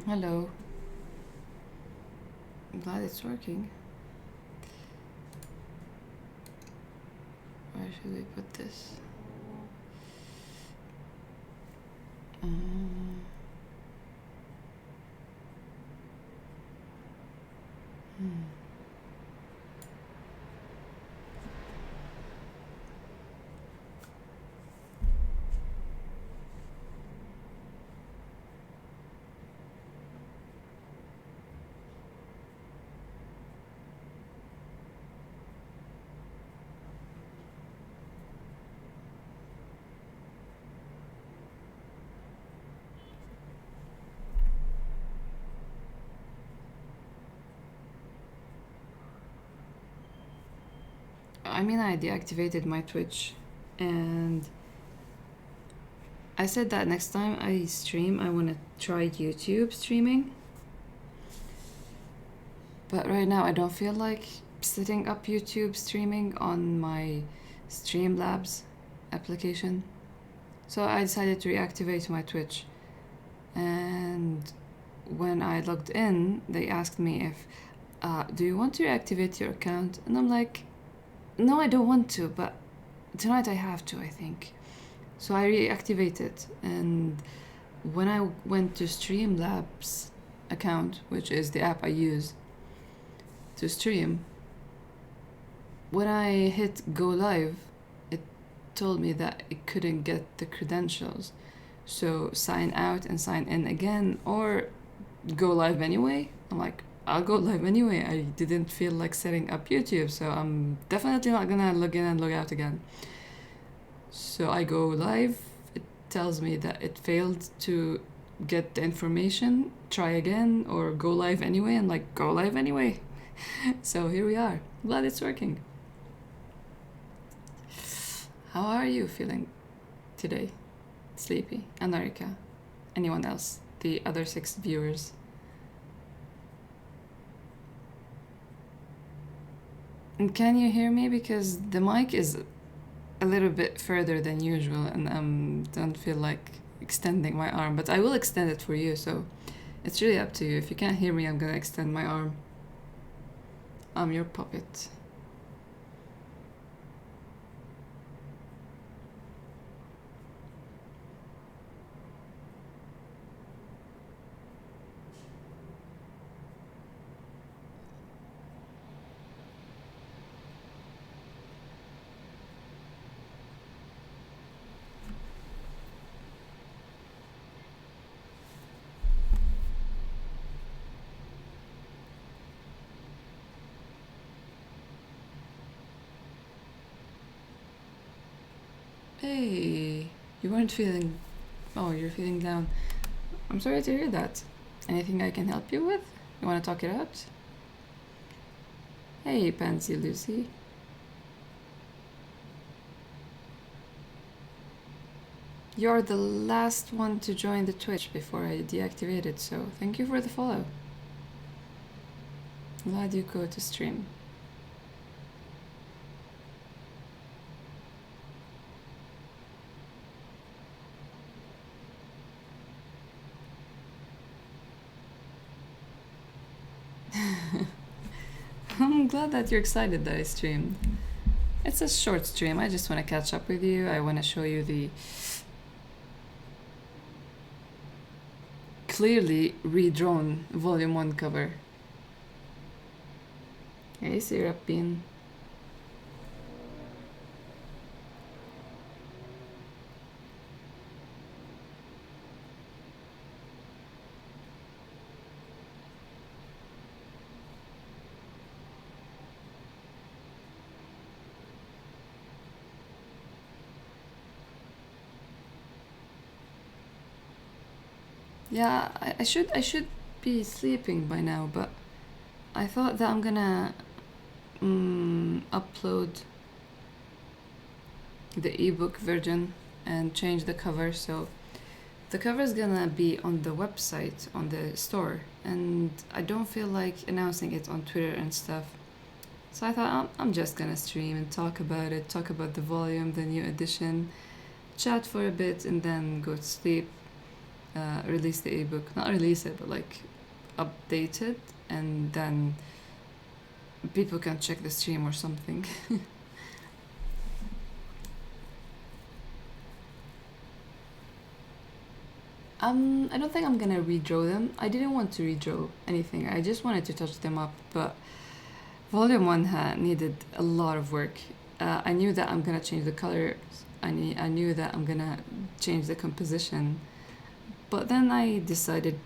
Hello. I'm glad it's working. Where should we put this? Hmm. I deactivated my Twitch, and I said that next time I stream, I want to try YouTube streaming. But right now, I don't feel like setting up YouTube streaming on my Streamlabs application. So I decided to reactivate my Twitch. And when I logged in, they asked me if, do you want to reactivate your account? And I'm like, no, I don't want to, but tonight I have to, I think. So I reactivated, and when I went to Streamlabs account, which is the app I use to stream, when I hit go live, it told me that it couldn't get the credentials. So sign out and sign in again, or go live anyway. I'm like, I'll go live anyway. I didn't feel like setting up YouTube, so I'm definitely not gonna log in and log out again. So I go live. It tells me that it failed to get the information. Try again or go live anyway. And like, go live anyway. So here we are. Glad it's working. How are you feeling today? Sleepy? Anarika? Anyone else? The other 6 viewers? And can you hear me? Because the mic is a little bit further than usual, and I don't feel like extending my arm, but I will extend it for you, so it's really up to you. If you can't hear me, I'm gonna extend my arm. I'm your puppet. Hey, you weren't feeling... Oh, you're feeling down. I'm sorry to hear that. Anything I can help you with? You want to talk it out? Hey, Pansy Lucy. You're the last one to join the Twitch before I deactivate it, so thank you for the follow. Glad you go to stream. I'm glad that you're excited that I streamed. It's a short stream. I just want to catch up with you. I want to show you the clearly redrawn Volume 1 cover. Hey, Syrup Bean. Yeah, I should be sleeping by now, but I thought that I'm gonna upload the ebook version and change the cover, so the cover is gonna be on the website, on the store, and I don't feel like announcing it on Twitter and stuff. So I thought I'm just gonna stream and talk about it, talk about the volume, the new edition, chat for a bit, and then go to sleep. release the ebook. Not release it, but like update it, and then people can check the stream or something. I don't think I'm gonna redraw them. I didn't want to redraw anything. I just wanted to touch them up, but Volume 1 needed a lot of work. I knew that I'm gonna change the colors. I knew that I'm gonna change the composition. But then I decided,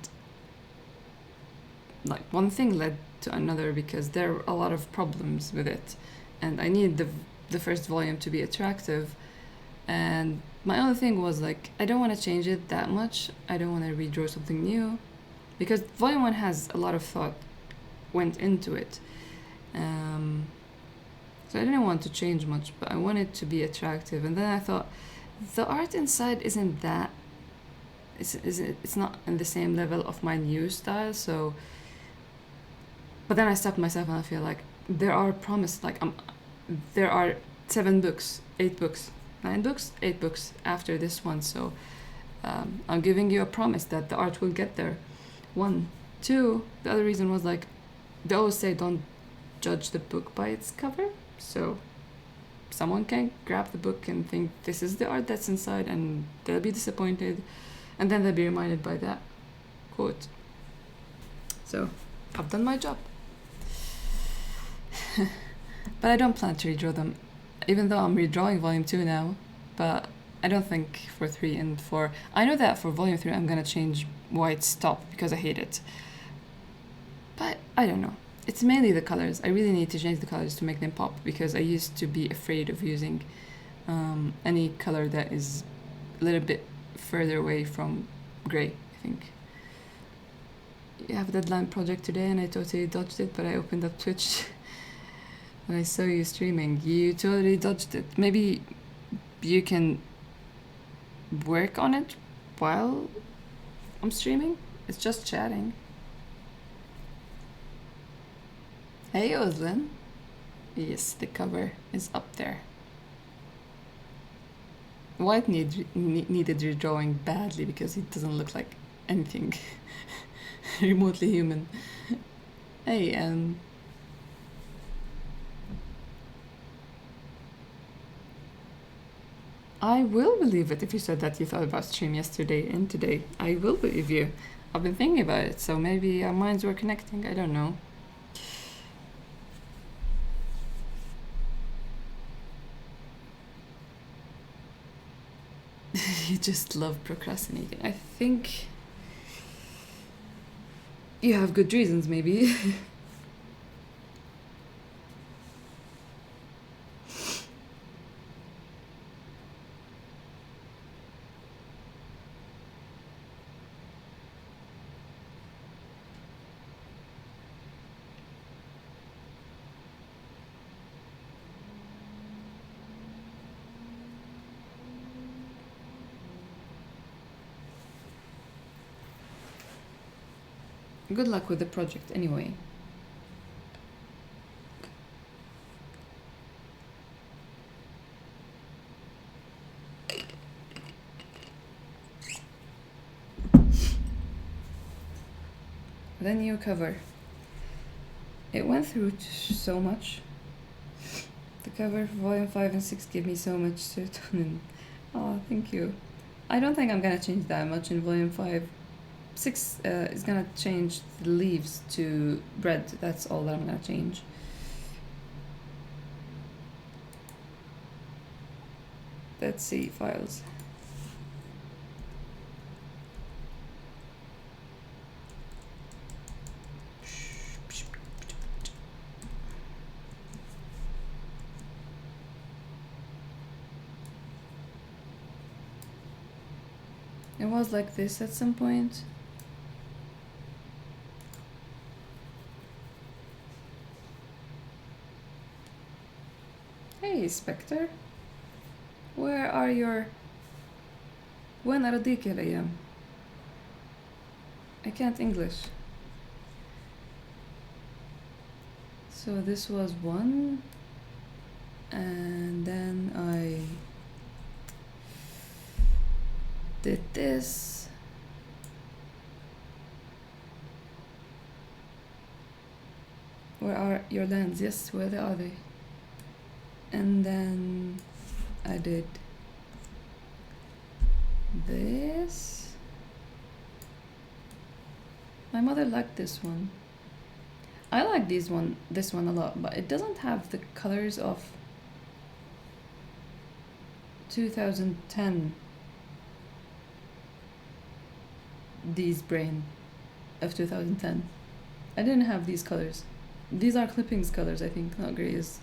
like, one thing led to another because there are a lot of problems with it. And I needed the first volume to be attractive. And my only thing was, like, I don't want to change it that much. I don't want to redraw something new. Because Volume 1 has a lot of thought went into it. So I didn't want to change much, but I wanted to be attractive. And then I thought, the art inside isn't that... It's not in the same level of my new style, so... But then I stopped myself and I feel like there are promised, like, there are 7 books, 8 books, 9 books, 8 books after this one, so I'm giving you a promise that the art will get there. 1. 2, the other reason was, like, they always say don't judge the book by its cover, so someone can grab the book and think this is the art that's inside, and they'll be disappointed, and then they'll be reminded by that quote. So I've done my job. But I don't plan to redraw them, even though I'm redrawing Volume 2 now, but I don't think for 3 and 4. I know that for Volume 3 I'm gonna change White's top because I hate it. But I don't know. It's mainly the colors. I really need to change the colors to make them pop because I used to be afraid of using any color that is a little bit further away from grey, I think. You have a deadline project today and I totally dodged it, but I opened up Twitch and I saw you streaming. You totally dodged it. Maybe you can work on it while I'm streaming? It's just chatting. Hey Oslin. Yes, the cover is up there. White needed redrawing badly because he doesn't look like anything remotely human. Hey, I will believe it if you said that you thought about stream yesterday and today. I will believe you. I've been thinking about it, so maybe our minds were connecting. I don't know. You just love procrastinating. I think you have good reasons, maybe. Good luck with the project anyway. The new cover. It went through so much. The cover for Volume 5 and 6 gave me so much serotonin. Oh, thank you. I don't think I'm gonna change that much in Volume 5. 6 is gonna change the leaves to bread. That's all that I'm gonna change. Let's see, files. It was like this at some point. Hey, Spectre. Where are your... وين أراضيك يا الأيام? I can't English. So this was 1. And then I did this. Where are your lands? Yes, where are they? And then I did this. My mother liked this one. I like this one a lot, but it doesn't have the colors of 2010 Dee's brain of 2010. I didn't have these colors. These are clippings colors, I think, not grays.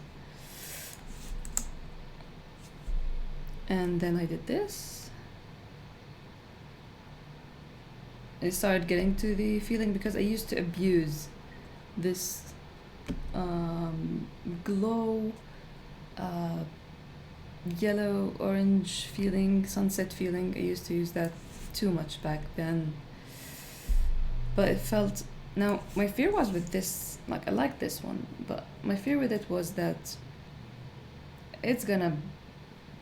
And then I did this. I started getting to the feeling because I used to abuse this glow, yellow, orange feeling, sunset feeling. I used to use that too much back then. But it felt... Now, my fear was with this, like, I like this one, but my fear with it was that it's gonna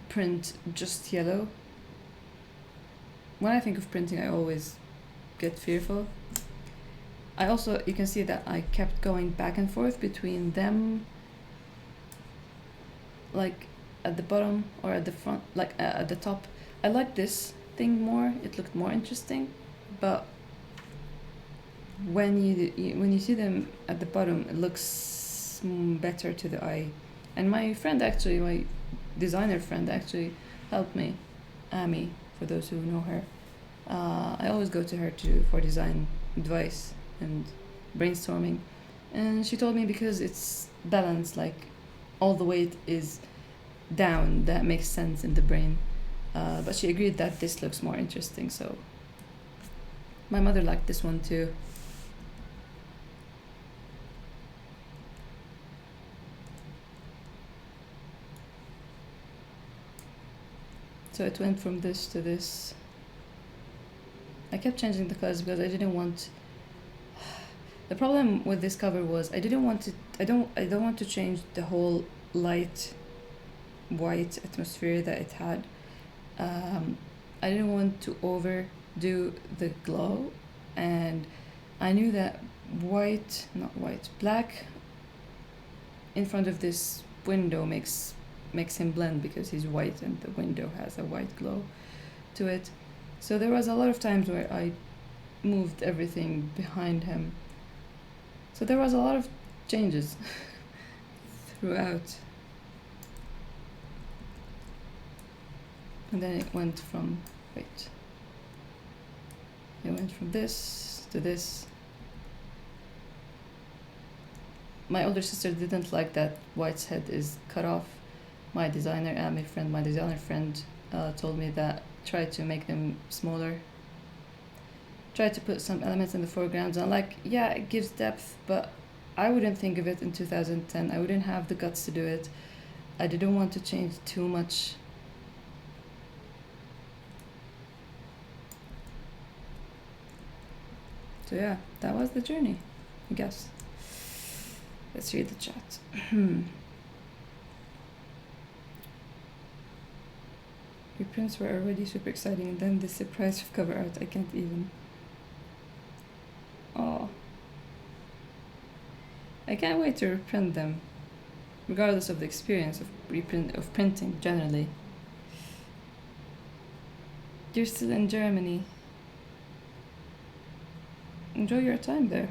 print just yellow. When I think of printing, I always get fearful. I also, you can see that I kept going back and forth between them, like at the bottom or at the front, like at the top. I like this thing more, it looked more interesting, but when you see them at the bottom, it looks better to the eye. And my friend actually, my designer friend actually helped me, Amy, for those who know her. I always go to her for design advice and brainstorming, and she told me because it's balanced, like all the weight is down, that makes sense in the brain. But she agreed that this looks more interesting, so my mother liked this one too. So it went from this to this. I kept changing the colors because I didn't want... The problem with this cover was I didn't want to... I don't want to change the whole light white atmosphere that it had. I didn't want to overdo the glow, and I knew that black in front of this window makes him blend because he's white and the window has a white glow to it. So there was a lot of times where I moved everything behind him. So there was a lot of changes throughout. And then it went from this to this. My older sister didn't like that White's head is cut off. My designer friend told me that try to make them smaller. Try to put some elements in the foreground. And like, yeah, it gives depth, but I wouldn't think of it in 2010. I wouldn't have the guts to do it. I didn't want to change too much. So yeah, that was the journey, I guess. Let's read the chat. Reprints were already super exciting, and then the surprise of cover art, I can't even. Oh. I can't wait to reprint them, regardless of the experience of printing generally. You're still in Germany. Enjoy your time there.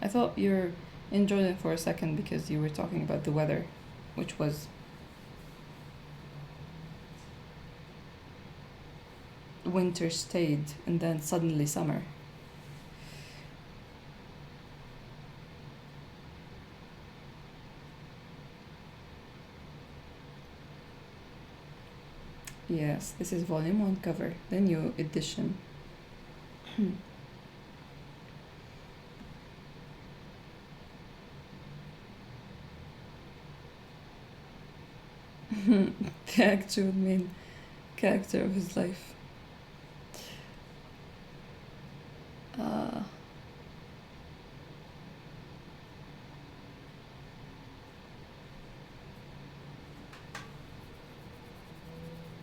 I thought you were in Jordan for a second because you were talking about the weather, which was winter stayed and then suddenly summer. Yes, this is volume 1 cover, the new edition. The actual main character of his life.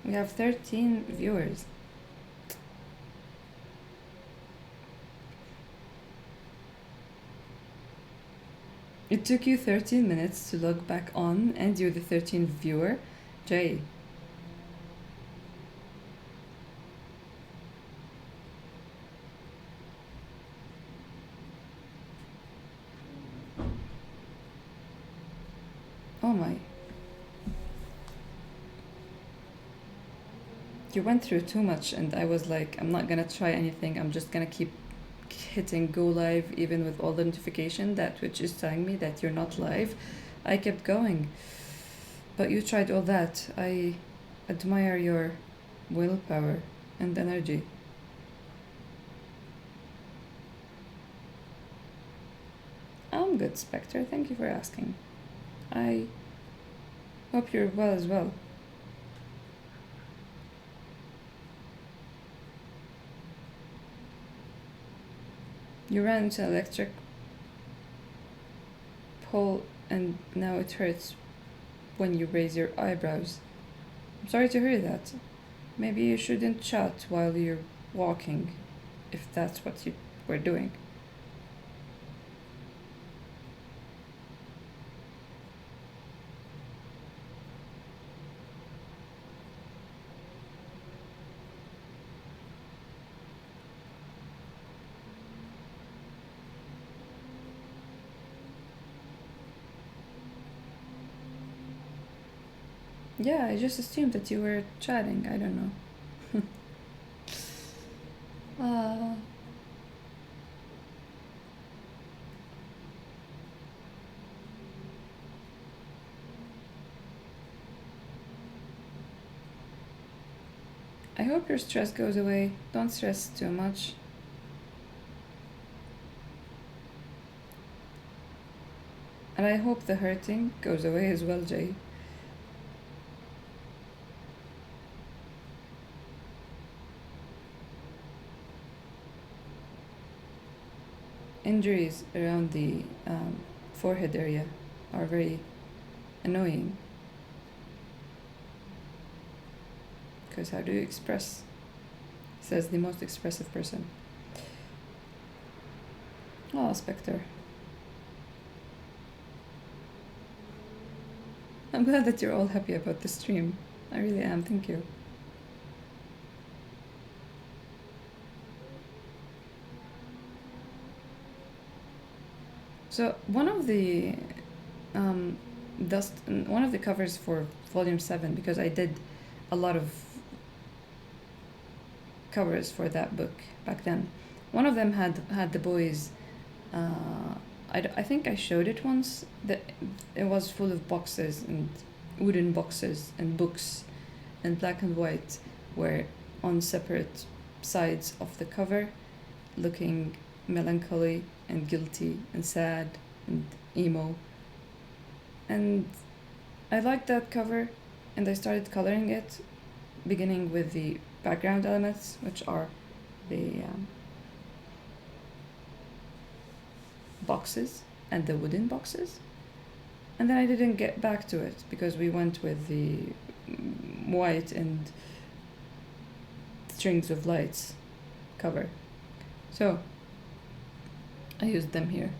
We have 13 viewers. It took you 13 minutes to log back on, and you're the 13th viewer. Jay. Oh my. You went through too much, and I was like, I'm not gonna try anything. I'm just gonna keep hitting go live, even with all the notification that Twitch is telling me that you're not live. I kept going. But you tried all that. I admire your willpower and energy. I'm good, Spectre. Thank you for asking. I hope you're well as well. You ran into an electric pole and now it hurts when you raise your eyebrows. I'm sorry to hear that. Maybe you shouldn't chat while you're walking, if that's what you were doing. Yeah, I just assumed that you were chatting. I don't know. uh, I hope your stress goes away. Don't stress too much. And I hope the hurting goes away as well, Jay. Injuries around the forehead area are very annoying. Because how do you express? Says the most expressive person. Oh, Spectre. I'm glad that you're all happy about the stream. I really am, thank you. So one of the one of the covers for volume 7, because I did a lot of covers for that book back then. One of them had the boys. I think I showed it once. That it was full of boxes and wooden boxes and books, and black and white were on separate sides of the cover, looking melancholy and guilty and sad and emo. And I liked that cover, and I started coloring it, beginning with the background elements, which are the boxes and the wooden boxes. And then I didn't get back to it because we went with the white and strings of lights cover. So I used them here.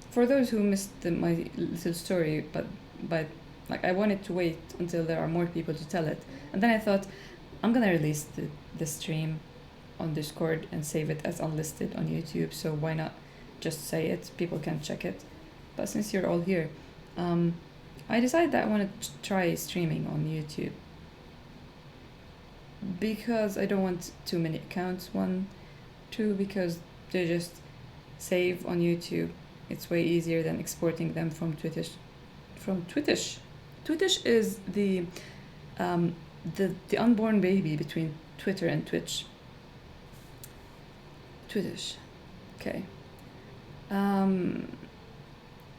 For those who missed my little story, but like I wanted to wait until there are more people to tell it, and then I thought I'm gonna release the stream on Discord and save it as unlisted on YouTube. So why not just say it? People can check it. But since you're all here, I decided that I wanted to try streaming on YouTube because I don't want too many accounts. 1, 2, because they just save on YouTube. It's way easier than exporting them from Twitch. Twitch is the unborn baby between Twitter and Twitch. Twitch. Okay.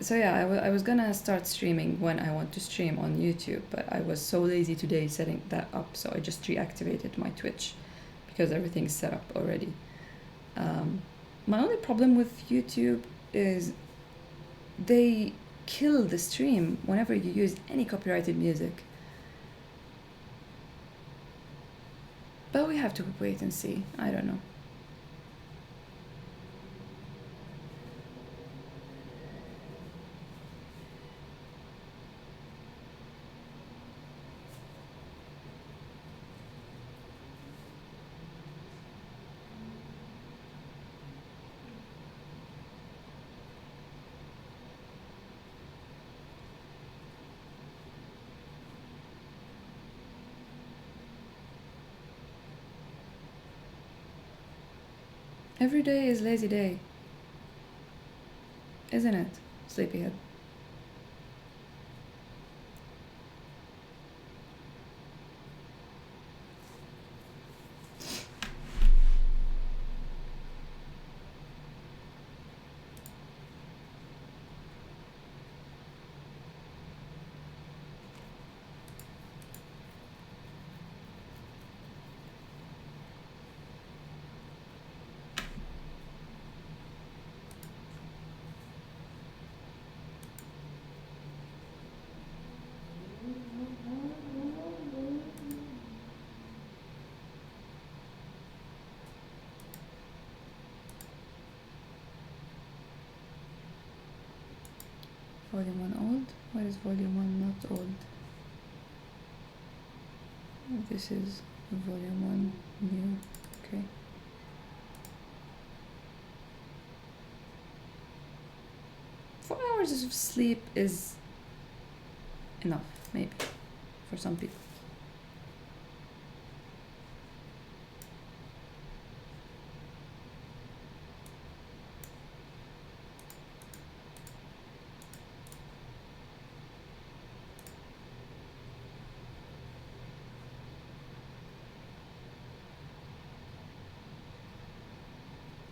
So yeah, I was gonna start streaming when I want to stream on YouTube, but I was so lazy today setting that up, so I just reactivated my Twitch because everything's set up already. My only problem with YouTube is they kill the stream whenever you use any copyrighted music. But we have to wait and see. I don't know. Every day is lazy day, isn't it, sleepyhead? Volume 1 old? Why is volume 1 not old? This is volume 1 new. Okay. Hours of sleep is enough, maybe, for some people.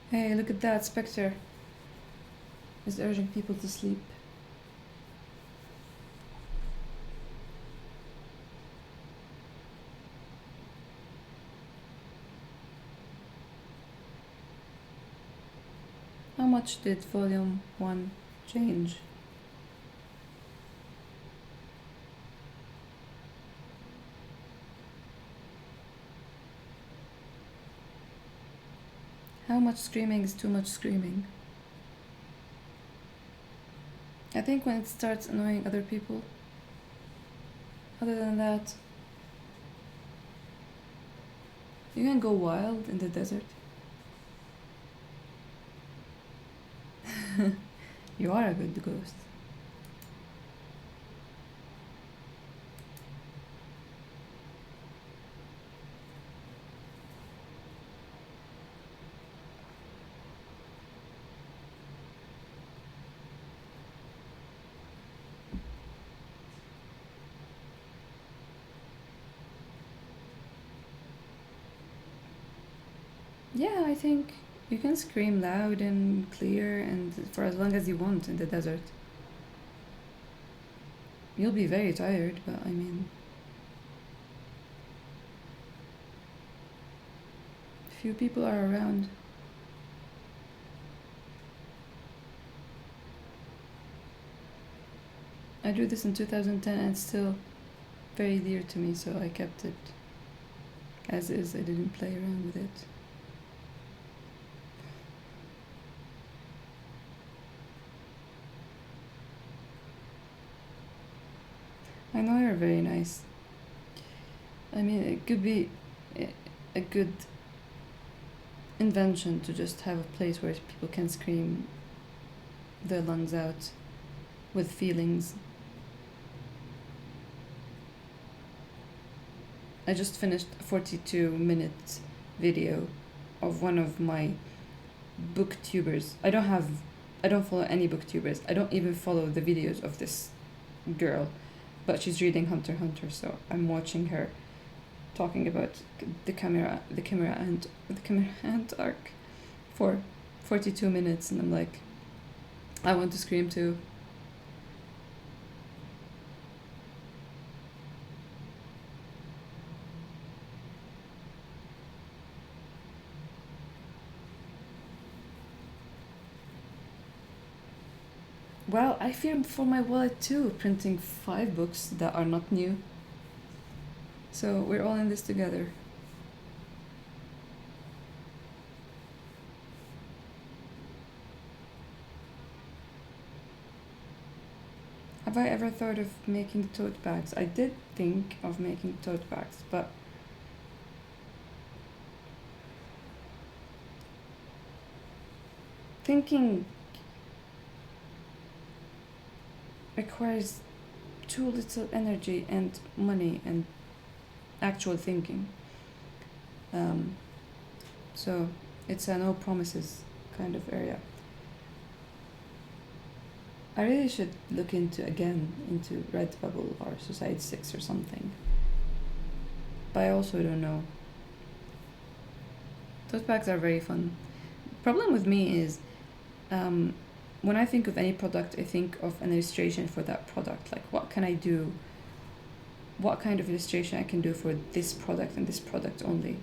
Hey, look at that, Spectre is urging people to sleep. How much did volume 1 change? How much screaming is too much screaming? I think when it starts annoying other people. Other than that, you can go wild in the desert. You are a good ghost. Yeah, I think you can scream loud and clear and for as long as you want in the desert. You'll be very tired, but I mean, few people are around. I drew this in 2010 and it's still very dear to me, so I kept it as is. I didn't play around with it. I know you're very nice. I mean, it could be a good invention to just have a place where people can scream their lungs out with feelings. I just finished a 42-minute video of one of my booktubers. I don't follow any booktubers. I don't even follow the videos of this girl, but she's reading Hunter x Hunter, so I'm watching her talking about the camera ant arc for 42 minutes, and I'm like, I want to scream too. Well, I fear for my wallet too, printing 5 books that are not new. So we're all in this together. Have I ever thought of making tote bags? I did think of making tote bags, but thinking requires too little energy and money and actual thinking. Um, so it's a no promises kind of area. I really should look into Redbubble or Society 6 or something. But I also don't know. Tote bags are very fun. Problem with me is when I think of any product, I think of an illustration for that product. Like, what can I do? What kind of illustration I can do for this product and this product only?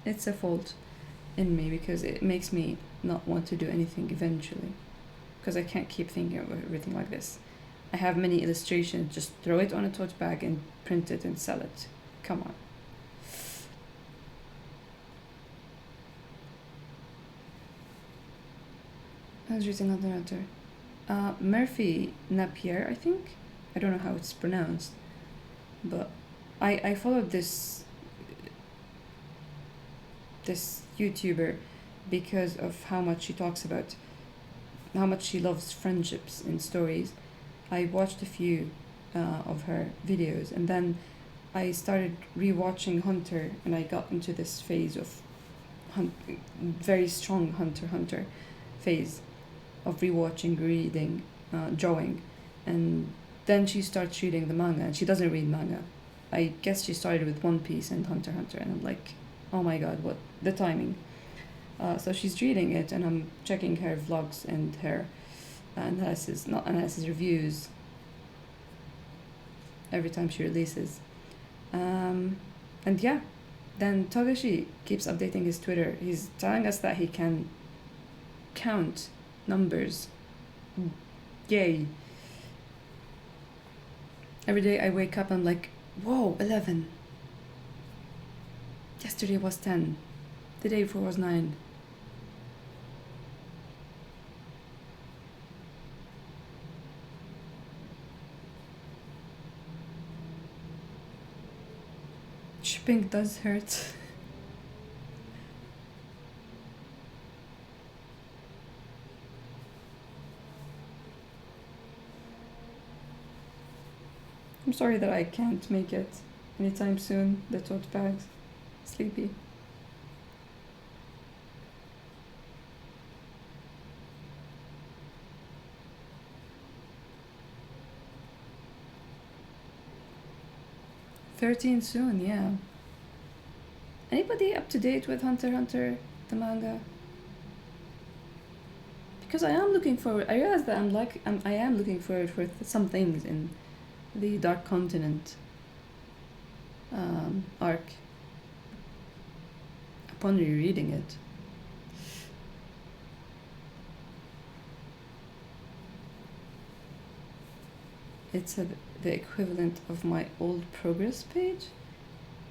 It's a fault in me because it makes me not want to do anything eventually. Because I can't keep thinking of everything like this. I have many illustrations, just throw it on a tote bag and print it and sell it. Come on. I was reading Hunter x Hunter. Murphy Napier, I think. I don't know how it's pronounced. But I followed this YouTuber because of how much she talks about how much she loves friendships in stories. I watched a few of her videos, and then I started rewatching Hunter, and I got into this phase of very strong Hunter x Hunter phase of rewatching, reading, drawing, and then she starts reading the manga, and she doesn't read manga. I guess she started with One Piece and Hunter x Hunter, and I'm like, oh my god, what the timing. So she's reading it, and I'm checking her vlogs and her reviews every time she releases. And yeah, then Togashi keeps updating his Twitter. He's telling us that he can count numbers. Yay. Every day I wake up and I'm like, whoa, 11. Yesterday was 10. The day before was 9. Shipping does hurt. I'm sorry that I can't make it anytime soon, the tote bags. Sleepy. '13 soon, yeah. Anybody up to date with Hunter x Hunter, the manga? Because I am looking forward. I realize that I am looking forward for some things in the Dark Continent arc. Upon rereading it, it's the equivalent of my old progress page.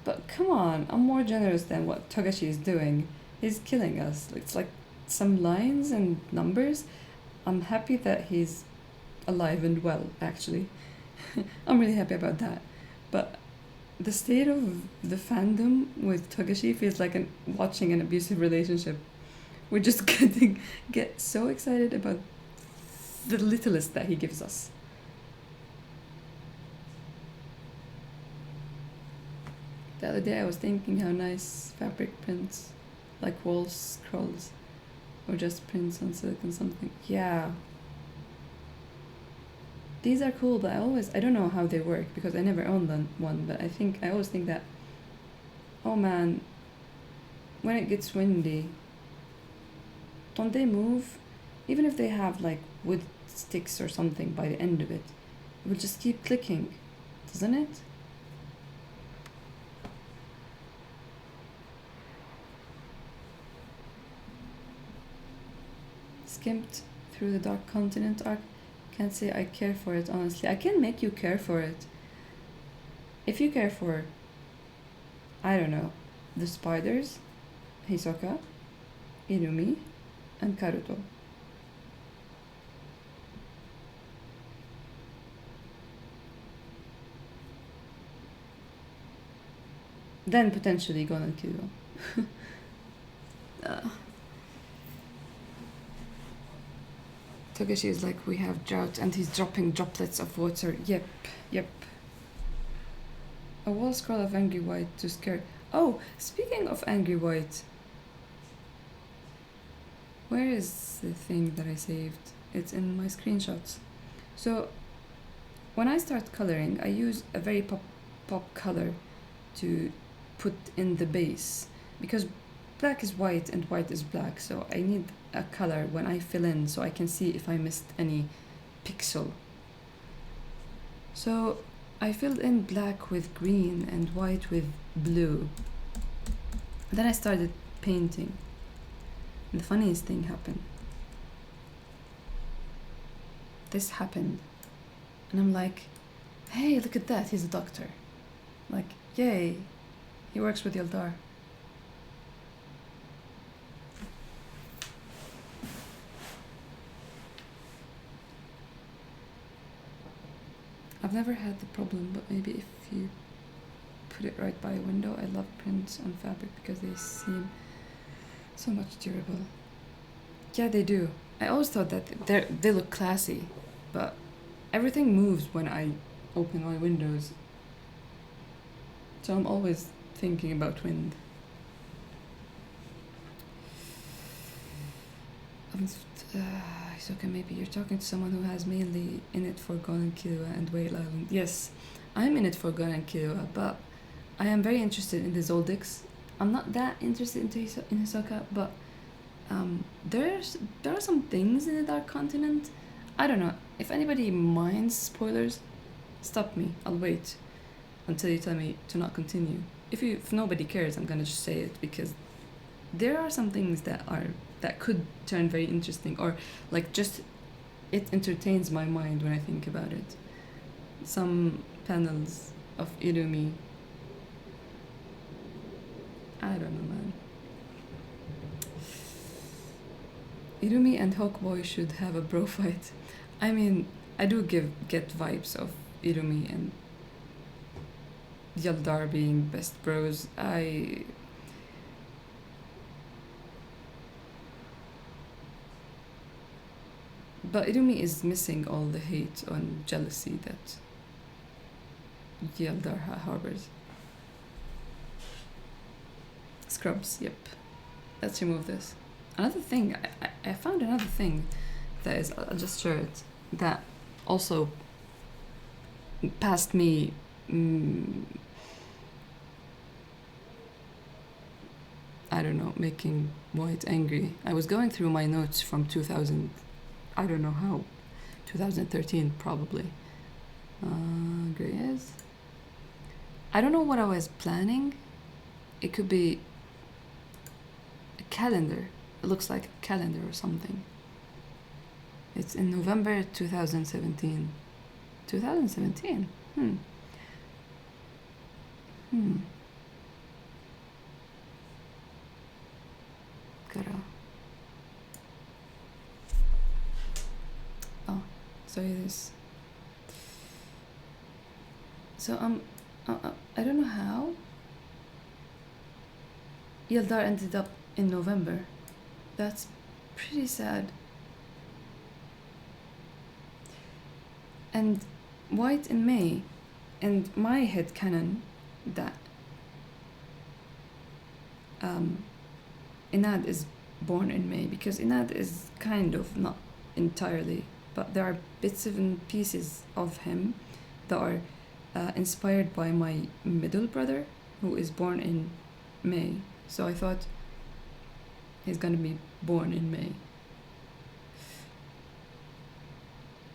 But come on, I'm more generous than what Togashi is doing. He's killing us. It's like some lines and numbers. I'm happy that he's alive and well, actually. I'm really happy about that. But the state of the fandom with Togashi feels like watching an abusive relationship. We're just get so excited about the littlest that he gives us. The other day I was thinking how nice fabric prints, like wall scrolls, or just prints on silicone something. Yeah. These are cool, but I don't know how they work because I never owned one, but I always think that, oh man, when it gets windy, don't they move? Even if they have like wood sticks or something by the end of it, it will just keep clicking, doesn't it? Skimped through the Dark Continent arc. Can't say I care for it, honestly. I can make you care for it. If you care for, I don't know, the spiders, Hisoka, Irumi, and Karuto. Then potentially Gon and Killua. Togashi is like, we have drought, and he's dropping droplets of water. Yep, yep. A wall scroll of Angry White to scare. Oh, speaking of Angry White, where is the thing that I saved? It's in my screenshots. So, when I start coloring, I use a very pop color to put in the base, because black is white and white is black, so I need a color when I fill in so I can see if I missed any pixel. So I filled in black with green and white with blue. Then I started painting. And the funniest thing happened. This happened. And I'm like, hey, look at that, he's a doctor. Like, yay, he works with Yaldar. I've never had the problem, but maybe if you put it right by a window. I love prints on fabric because they seem so much durable. Yeah, they do. I always thought that they look classy, but everything moves when I open my windows. So I'm always thinking about wind. It's okay, maybe you're talking to someone who has mainly in it for Gon and Killua and Whale Island. Yes, I'm in it for Gon and Killua, but I am very interested in the Zoldyx. I'm not that interested in Hisoka, but there are some things in the Dark Continent. I don't know. If anybody minds spoilers, stop me. I'll wait until you tell me to not continue. If nobody cares, I'm gonna just say it because there are some things that could turn very interesting, or like just it entertains my mind when I think about it. Some panels of Irumi. I don't know, man. Irumi and Hawkboy should have a bro fight. I mean, I do get vibes of Irumi and Yaldar being best bros. But Irumi is missing all the hate and jealousy that Yaldar harbors. Scrubs, yep. Let's remove this. Another thing, I found another thing that is, I'll just share it, that also passed me I don't know, making White angry. I was going through my notes from 2000, I don't know how, 2013 probably. Greyes. I don't know what I was planning. It could be a calendar. It looks like a calendar or something. It's in November 2017. 2017? Oh, sorry, this. So I don't know how Yaldar ended up in November. That's pretty sad. And White in May, and my headcanon that Inad is born in May, because Inad is kind of, not entirely, but there are bits and pieces of him that are inspired by my middle brother, who is born in May. So I thought he's gonna be born in May.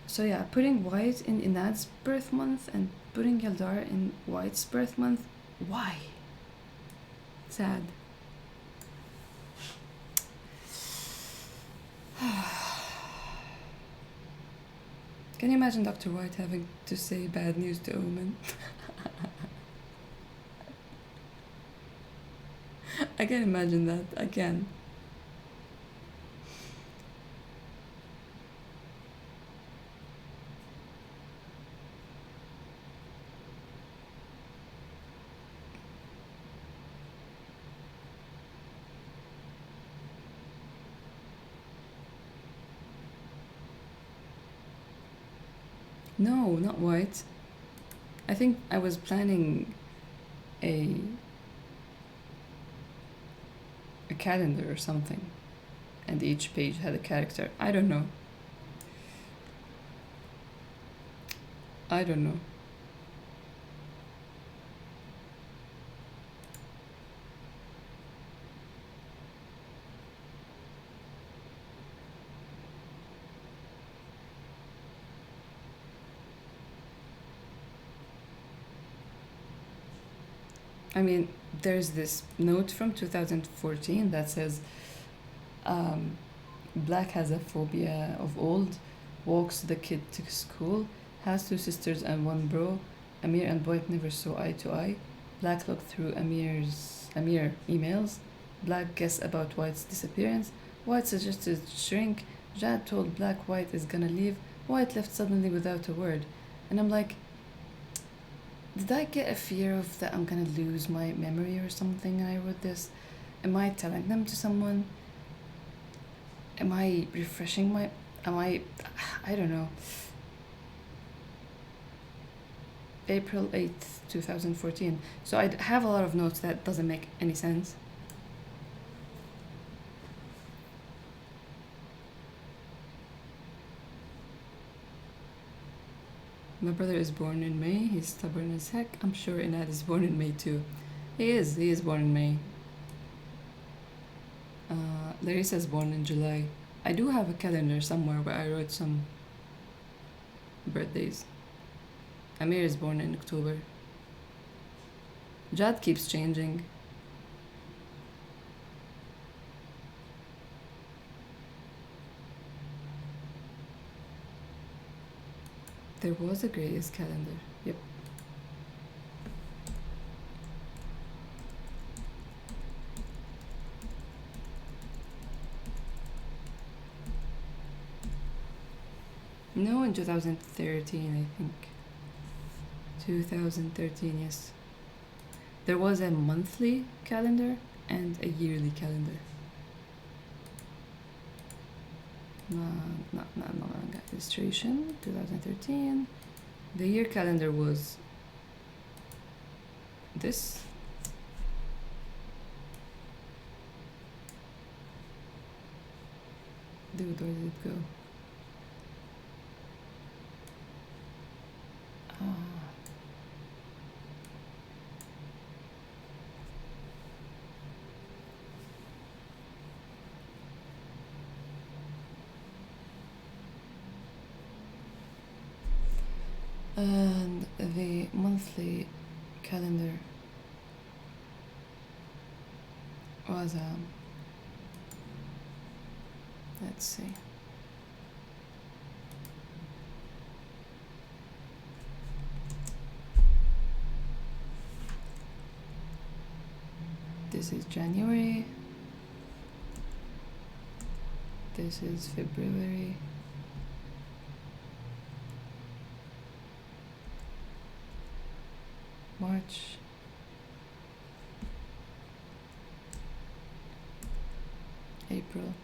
So yeah, putting White in Inad's birth month and putting Yaldar in White's birth month, why? Sad. Can you imagine Dr. White having to say bad news to Omen? I can imagine that. I can. No, not White. I think I was planning a calendar or something, and each page had a character. I don't know. I don't know. I mean, there's this note from 2014 that says, Black has a phobia of old, walks the kid to school, has two sisters and one bro. Amir and White never saw eye to eye. Black looked through Amir emails. Black guessed about White's disappearance. White suggested shrink. Jad told Black White is gonna leave. White left suddenly without a word. And I'm like, did I get a fear of that I'm gonna lose my memory or something when I wrote this? Am I telling them to someone? Am I refreshing my... I don't know. April 8th, 2014. So I have a lot of notes that doesn't make any sense. My brother is born in May. He's stubborn as heck. I'm sure Inad is born in May too. He is born in May. Larissa is born in July. I do have a calendar somewhere where I wrote some birthdays. Amir is born in October. Jad keeps changing. There was a Grace calendar. Yep. No, in 2013, I think. 2013, yes. There was a monthly calendar and a yearly calendar. Not manga illustration, 2013. The year calendar was this. Dude, where did it go? And the monthly calendar was let's see. This is January. This is February. March. April.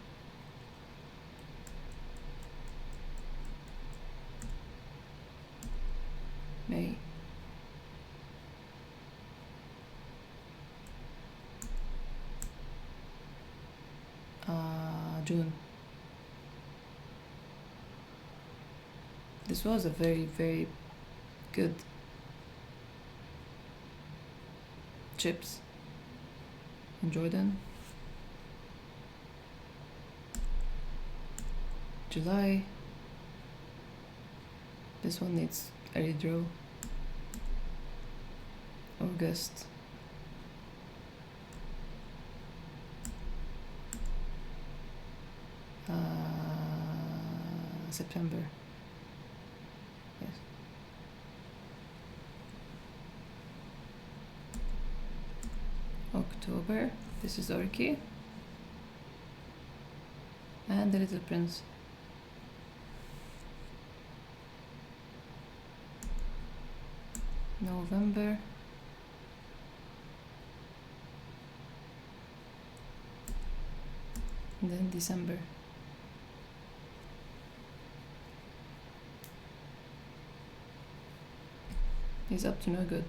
May. June. This was a very, very good chips in Jordan. July. This one needs a redraw. August. September. October. This is Orki. And The Little Prince. November. And then December. He's up to no good.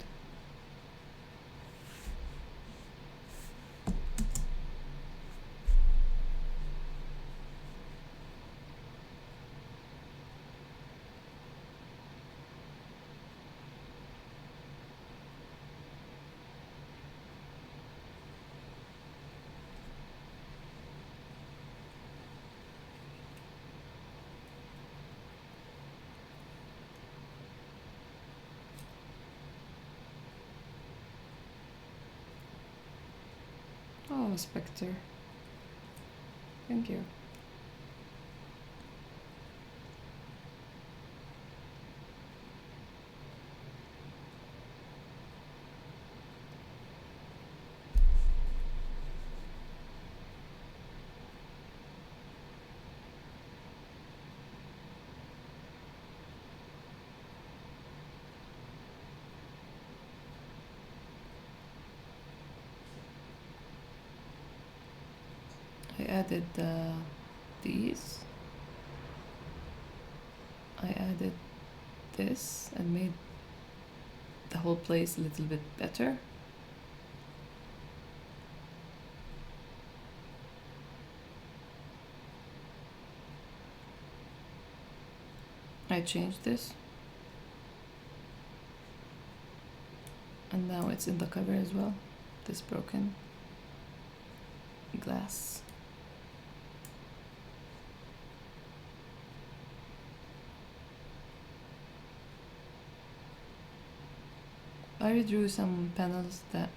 Oh, Spectre. Thank you. I added these. I added this and made the whole place a little bit better. I changed this. And now it's in the cover as well. This broken glass. I redrew some panels that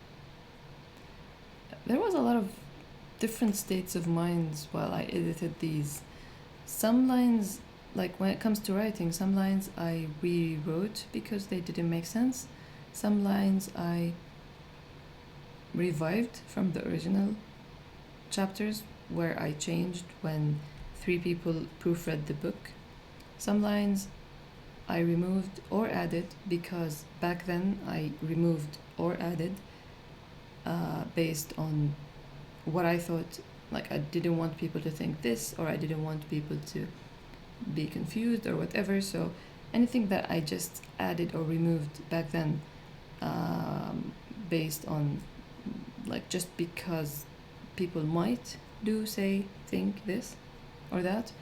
there was a lot of different states of minds while I edited these. Some lines, like when it comes to writing, some lines I rewrote because they didn't make sense. Some lines I revived from the original chapters where I changed when 3 people proofread the book. Some lines I removed or added because back then I removed or added based on what I thought, like I didn't want people to think this, or I didn't want people to be confused or whatever. So anything that I just added or removed back then based on, like, just because people might do, say, think this or that,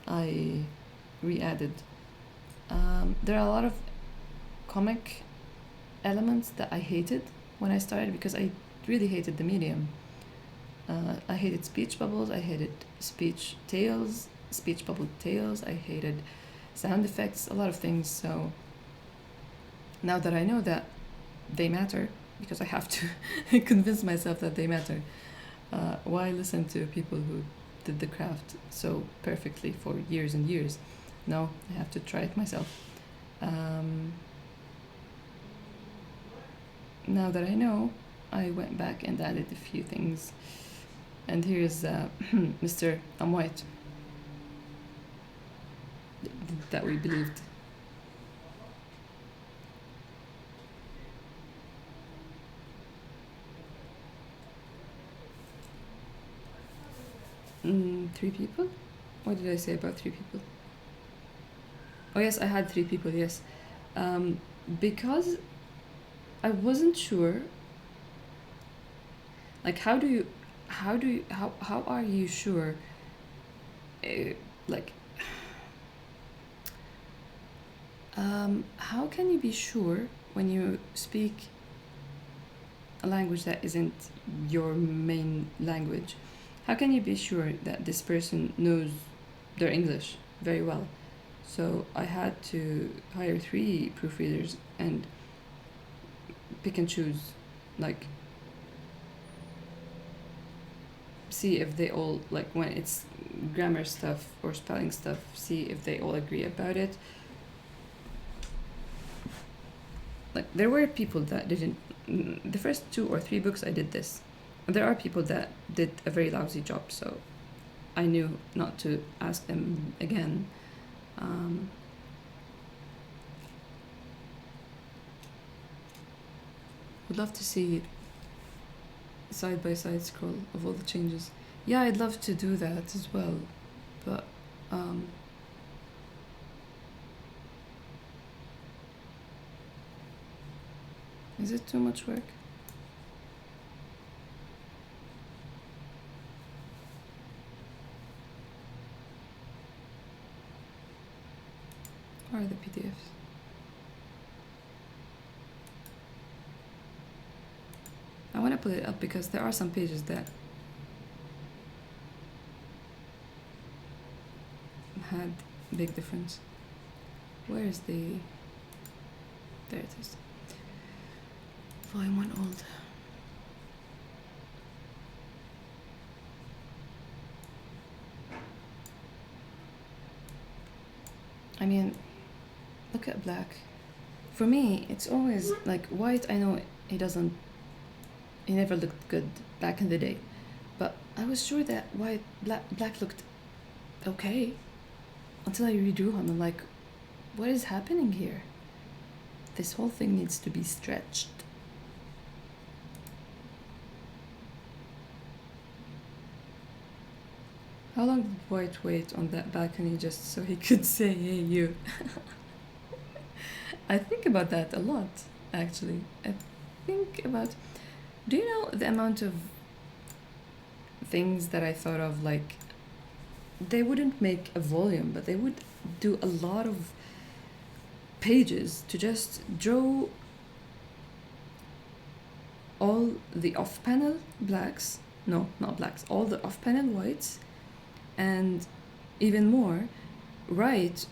I re-added. There are a lot of comic elements that I hated when I started because I really hated the medium. I hated speech bubbles, I hated speech bubble tails, I hated sound effects, a lot of things. So now that I know that they matter, because I have to convince myself that they matter, why listen to people who did the craft so perfectly for years and years? No, I have to try it myself. Now that I know, I went back and added a few things. And here's Mr. I'm White that we believed. Three people? What did I say about 3 people? Oh yes, I had 3 people, yes. Because I wasn't sure, like, how are you sure, like, how can you be sure when you speak a language that isn't your main language? How can you be sure that this person knows their English very well? So I had to hire 3 proofreaders and pick and choose, like, see if they all, like, when it's grammar stuff or spelling stuff, see if they all agree about it. Like, there were people that didn't. The first 2 or 3 books I did this, There are people that did a very lousy job, so I knew not to ask them again. Would love to see side by side scroll of all the changes. Yeah, I'd love to do that as well, but is it too much work? Or the PDFs? I want to put it up because there are some pages that had big difference. Where is the... There it is. vol1 old. I mean, look at black. For me, it's always like white. I know he never looked good back in the day, but I was sure that black looked okay until I redrew him. I'm like, what is happening here? This whole thing needs to be stretched. How long did White wait on that balcony just so he could say, hey, you? I think about that a lot, actually. I think about... Do you know the amount of things that I thought of, like, they wouldn't make a volume, but they would do a lot of pages to just draw all the off-panel blacks, no, not blacks, all the off-panel whites, and even more, write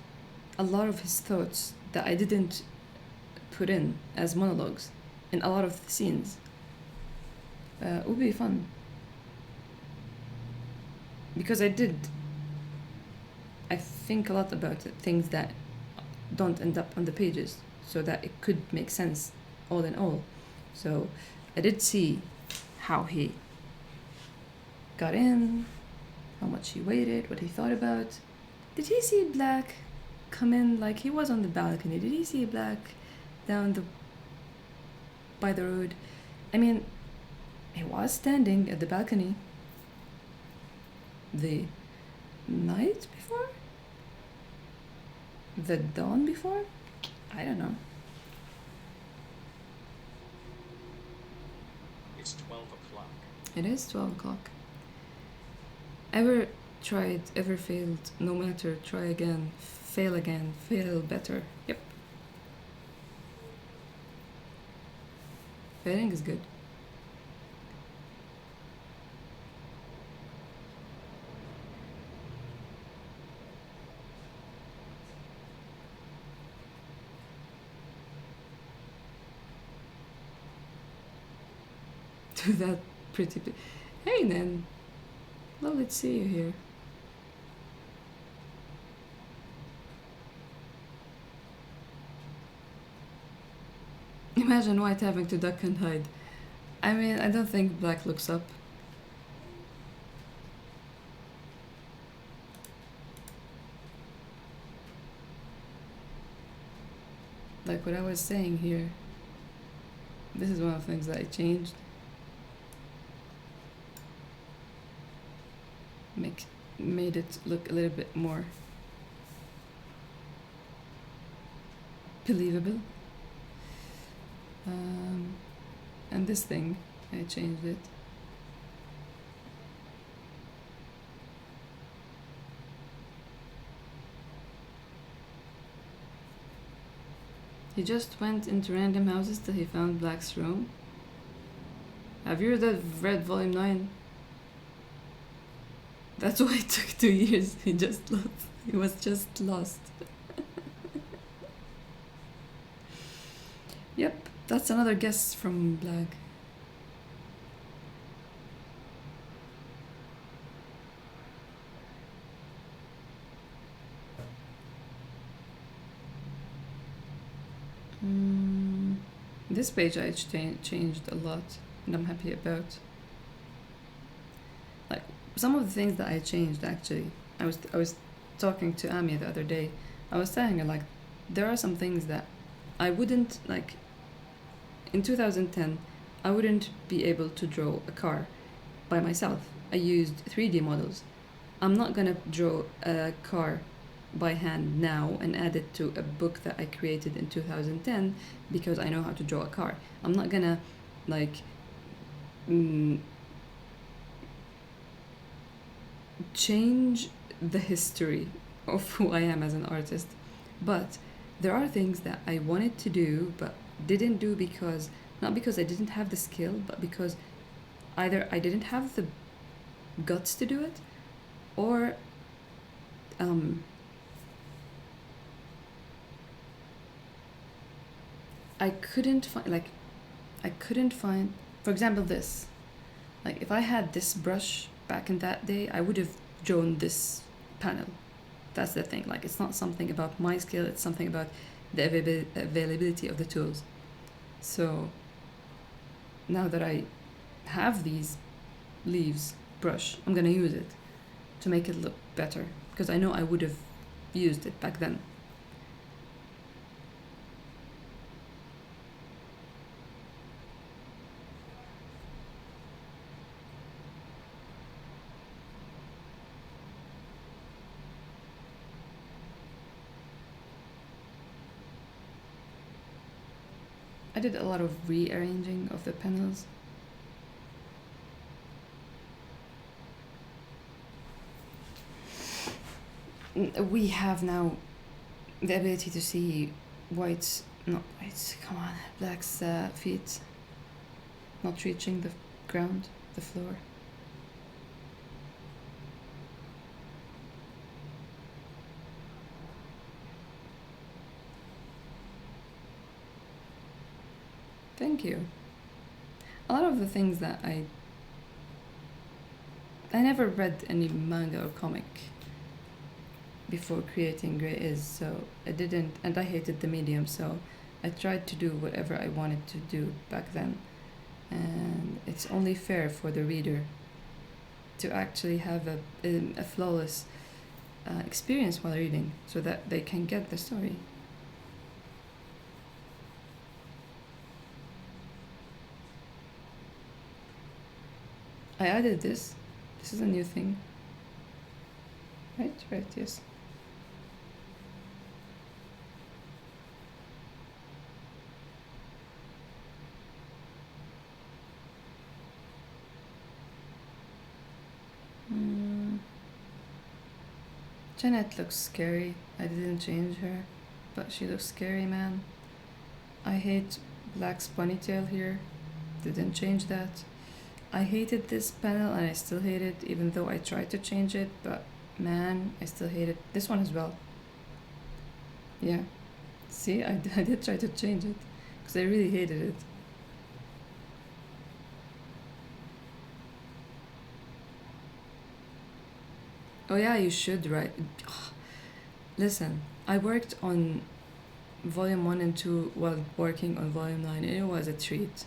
a lot of his thoughts that I didn't put in as monologues in a lot of the scenes. It would be fun. Because I think a lot about it, things that don't end up on the pages, so that it could make sense all in all. So I did see how he got in, how much he waited, what he thought about. Did he see black come in? Like, he was on the balcony. Did he see black by the road? I mean, he was standing at the balcony the night before? The dawn before? I don't know. It's 12 o'clock. It is 12 o'clock. Ever tried, ever failed, no matter, try again, fail better. Yep. Failing is good. To that pretty... Hey, Nan. Lovely to see you here. Imagine White having to duck and hide. I mean, I don't think Black looks up. Like what I was saying here. This is one of the things that I changed. Made it look a little bit more believable. And this thing, I changed it. He just went into random houses till he found Black's room. Have you read volume 9? That's why it took 2 years. He was just lost. Yep, that's another guess from Black. This page I changed a lot, and I'm happy about. some of the things that I changed actually. I was talking to Ami the other day. I was telling her like there are some things that I wouldn't like in 2010. I wouldn't be able to draw a car by myself. I used 3D models. I'm not gonna draw a car by hand now and add it to a book that I created in 2010 because I know how to draw a car. I'm not gonna like mm, change the history of who I am as an artist. But there are things that I wanted to do but didn't do because not because I didn't have the skill, but because either I didn't have the guts to do it or um, I couldn't find for example this. Like if I had this brush back in that day, I would have drawn this panel. That's the thing. Like it's not something about my skill, it's something about the availability of the tools. So now that I have these leaves brush, I'm gonna use it to make it look better because I know I would have used it back then. I did a lot of rearranging of the panels. We have now the ability to see white's, not white's, come on, black's feet not reaching the ground, the floor. Thank you. A lot of the things that I never read any manga or comic before creating Grey Is, so I didn't, and I hated the medium, so I tried to do whatever I wanted to do back then. And it's only fair for the reader to actually have a flawless experience while reading so that they can get the story. I added this. This is a new thing. Right, yes. Janet looks scary. I didn't change her, but she looks scary, man. I hate Black's ponytail here. Didn't change that. I hated this panel and I still hate it, even though I tried to change it, but man, I still hate it. This one as well. Yeah. See, I did try to change it because I really hated it. Oh yeah, you should write. Listen, I worked on volume 1 and 2 while working on volume 9 and it was a treat.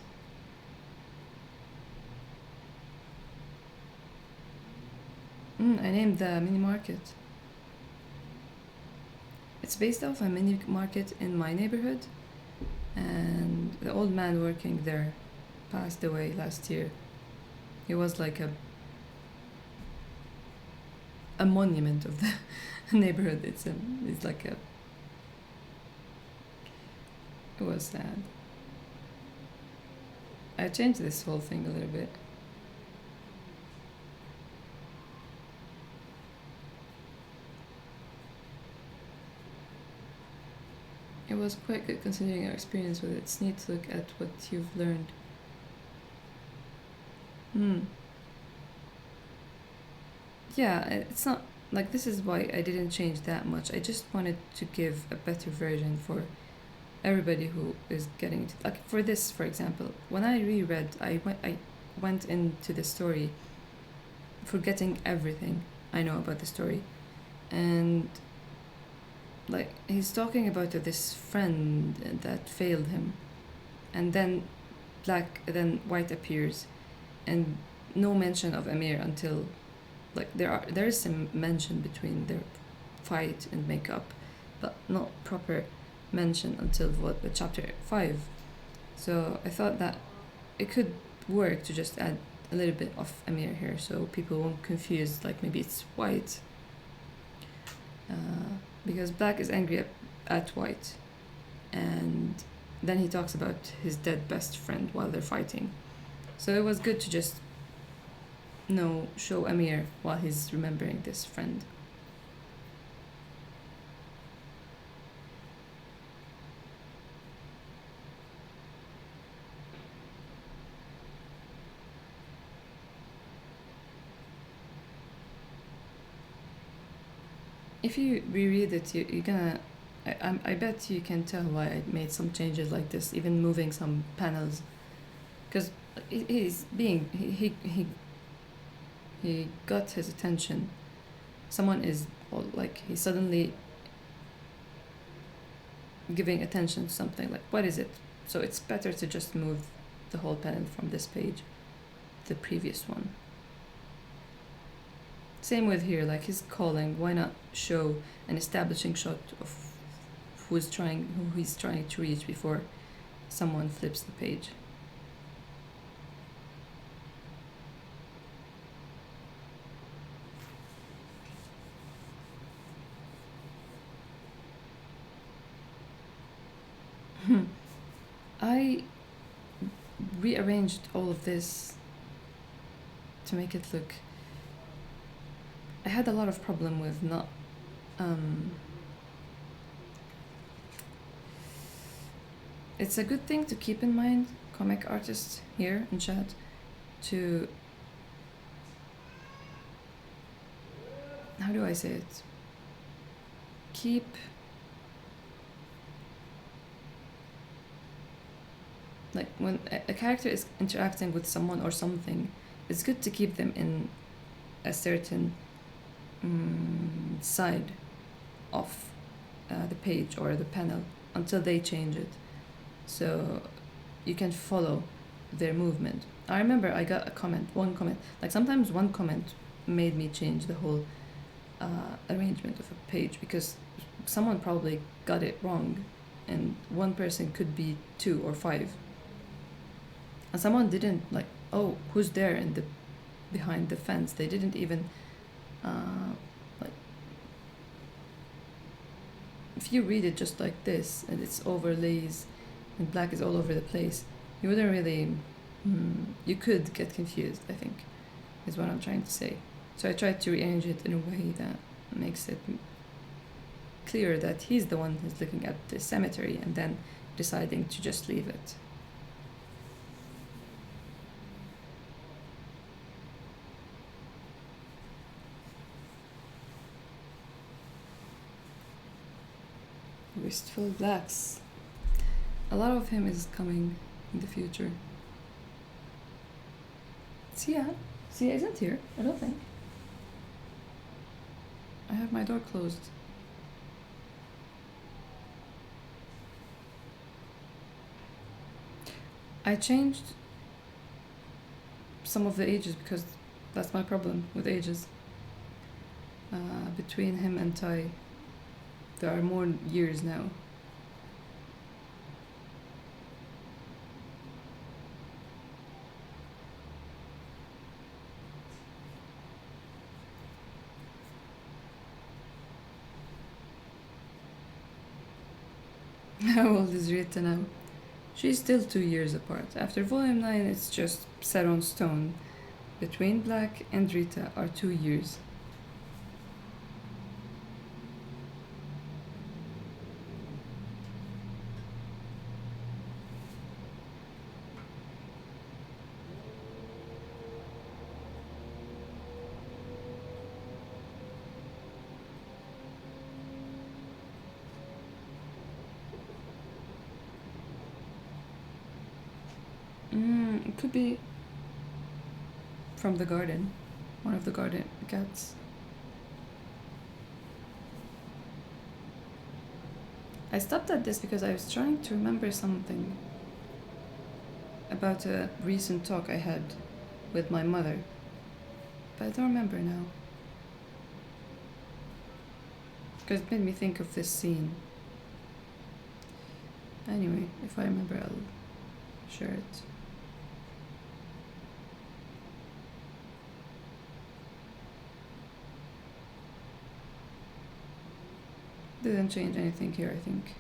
I named the mini market. It's based off a mini market in my neighborhood, and the old man working there passed away last year. He was like a monument of the neighborhood. It's like a. It was sad. I changed this whole thing a little bit. It was quite good considering our experience with it. It's neat to look at what you've learned. Yeah, it's not like this is why I didn't change that much. I just wanted to give a better version for everybody who is getting to, like for this, for example. When I reread, I went into the story forgetting everything I know about the story, and like he's talking about this friend that failed him, and then white appears, and no mention of Amir until like there is some mention between their fight and makeup, but not proper mention until chapter 5. So I thought that it could work to just add a little bit of Amir here, so people won't confuse like maybe it's white, because Black is angry at White, and then he talks about his dead best friend while they're fighting. So it was good to just show Amir while he's remembering this friend. If you reread it, you're gonna. I bet you can tell why I made some changes like this, even moving some panels, because he's being he got his attention. Someone is like he's suddenly giving attention to something. Like what is it? So it's better to just move the whole panel from this page to the previous one. Same with here, like he's calling. Why not show an establishing shot of who he's trying to reach before someone flips the page? I rearranged all of this to make it look. I had a lot of problem with not. It's a good thing to keep in mind, comic artists here in chat, to. How do I say it? Keep. Like when a character is interacting with someone or something, it's good to keep them in a certain side of the page or the panel until they change it, so you can follow their movement. I remember I got one comment, like sometimes one comment made me change the whole arrangement of a page, because someone probably got it wrong, and one person could be 2 or 5, and someone didn't like, oh, who's there in the behind the fence. They didn't even like, if you read it just like this and it's overlays and Black is all over the place, you wouldn't really you could get confused, I think, is what I'm trying to say. So I tried to rearrange it in a way that makes it clear that he's the one who's looking at the cemetery and then deciding to just leave it. Wistful Blacks. A lot of him is coming in the future. Sia isn't here, I don't think. I have my door closed. I changed some of the ages because that's my problem with ages. Between him and Tai, there are more years now. How old is Rita now? She's still 2 years apart. After volume 9, it's just set on stone. Between Black and Rita are 2 years. It could be from the garden, one of the garden cats. I stopped at this because I was trying to remember something about a recent talk I had with my mother, but I don't remember now. Because it made me think of this scene. Anyway, if I remember, I'll share it. Didn't change anything here, I think.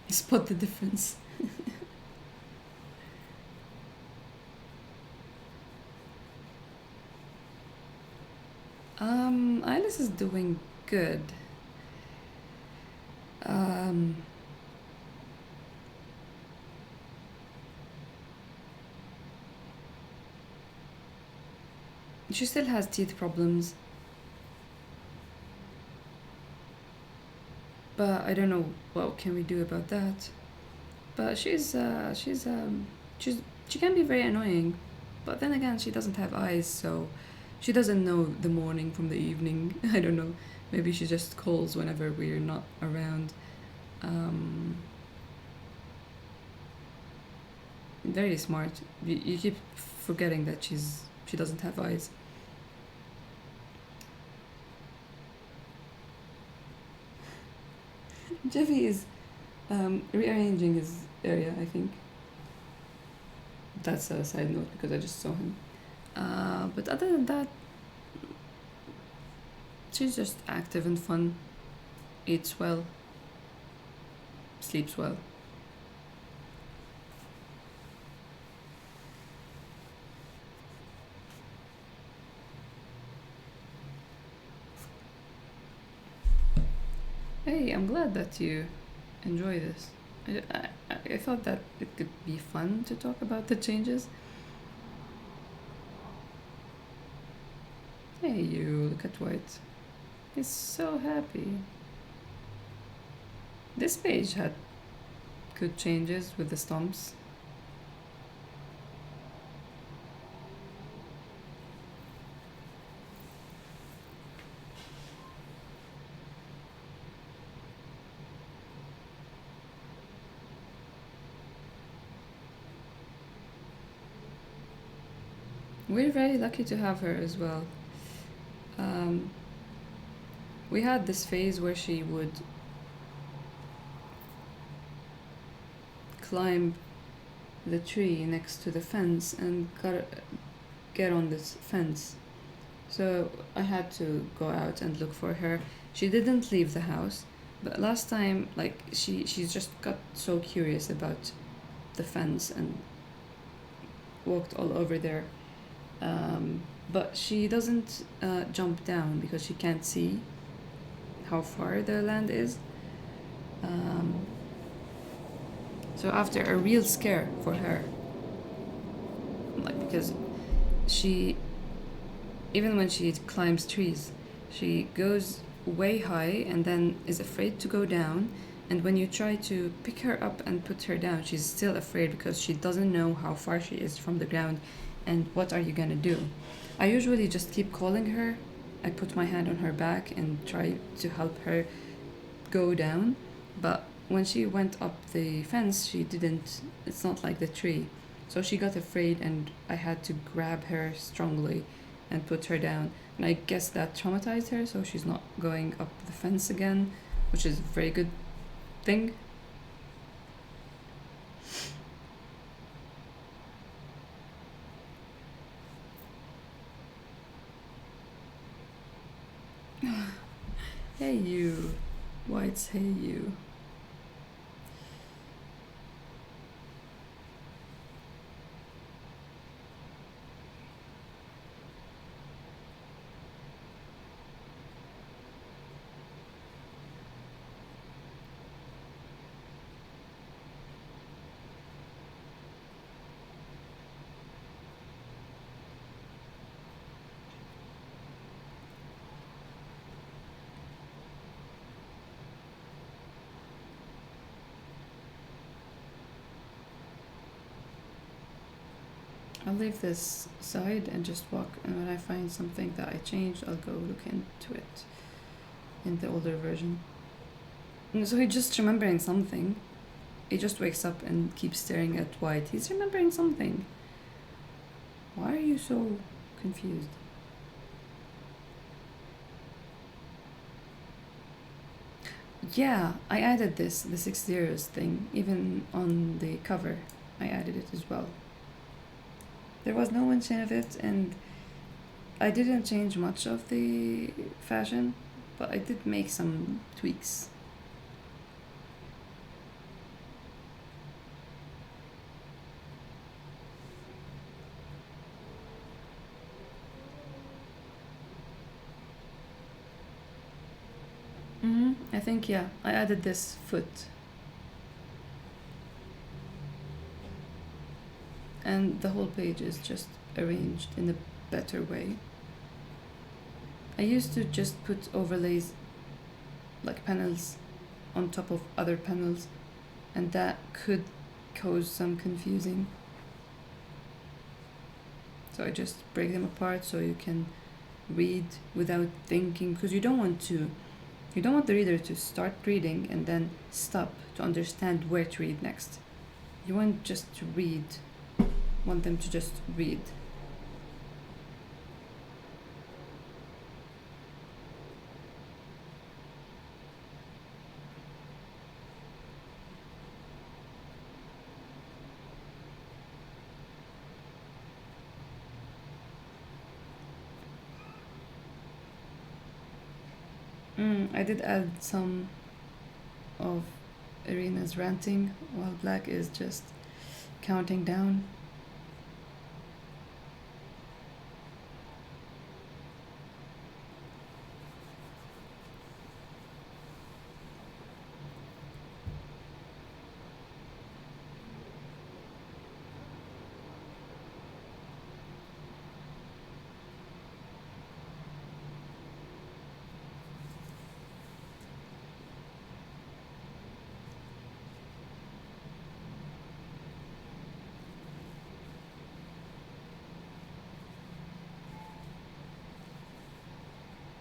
Spot the difference. Alice is doing good. She still has teeth problems, but I don't know what can we do about that. But she can be very annoying, but then again, she doesn't have eyes, so she doesn't know the morning from the evening. I don't know. Maybe she just calls whenever we're not around. Very smart. You keep forgetting that she doesn't have eyes. Jeffy is rearranging his area, I think. That's a side note because I just saw him. But other than that, she's just active and fun, eats well, sleeps well. Hey, I'm glad that you enjoy this. I thought that it could be fun to talk about the changes. Hey, you, look at White. He's so happy. This page had good changes with the stumps. We're very lucky to have her as well. We had this phase where she would climb the tree next to the fence and get on this fence. So I had to go out and look for her. She didn't leave the house, but last time, like, she's just got so curious about the fence and walked all over there. But she doesn't jump down because she can't see how far the land is. So after a real scare for her, like, because she, even when she climbs trees, she goes way high and then is afraid to go down. And when you try to pick her up and put her down, she's still afraid because she doesn't know how far she is from the ground. And what are you gonna do? I usually just keep calling her. I put my hand on her back and try to help her go down. But when she went up the fence, she didn't. It's not like the tree. So she got afraid, and I had to grab her strongly and put her down. And I guess that traumatized her, so she's not going up the fence again, which is a very good thing. Hey you, White's hey you. I'll leave this side and just walk, and when I find something that I changed, I'll go look into it in the older version. And so he's just remembering something. He just wakes up and keeps staring at white. He's remembering something. Why are you so confused? Yeah, I added the 6 zeros thing, even on the cover. I added it as well. There was no mention of it, and I didn't change much of the fashion, but I did make some tweaks. I think, yeah, I added this foot. And the whole page is just arranged in a better way. I used to just put overlays, like panels, on top of other panels, and that could cause some confusing. So I just break them apart so you can read without thinking, because you don't want the reader to start reading and then stop to understand where to read next. You want just to read, want them to just read. I did add some of Irina's ranting while Black is just counting down.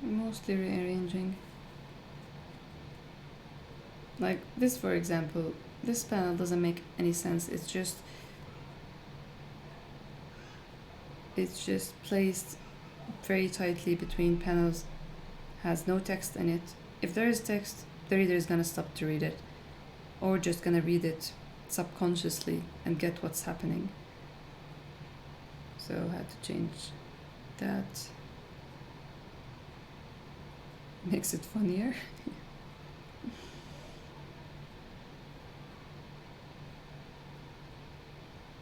Mostly rearranging. Like this, for example, this panel doesn't make any sense. It's just placed very tightly between panels, has no text in it. If there is text, the reader is gonna stop to read it, or just gonna read it subconsciously and get what's happening. So I had to change that. Makes it funnier.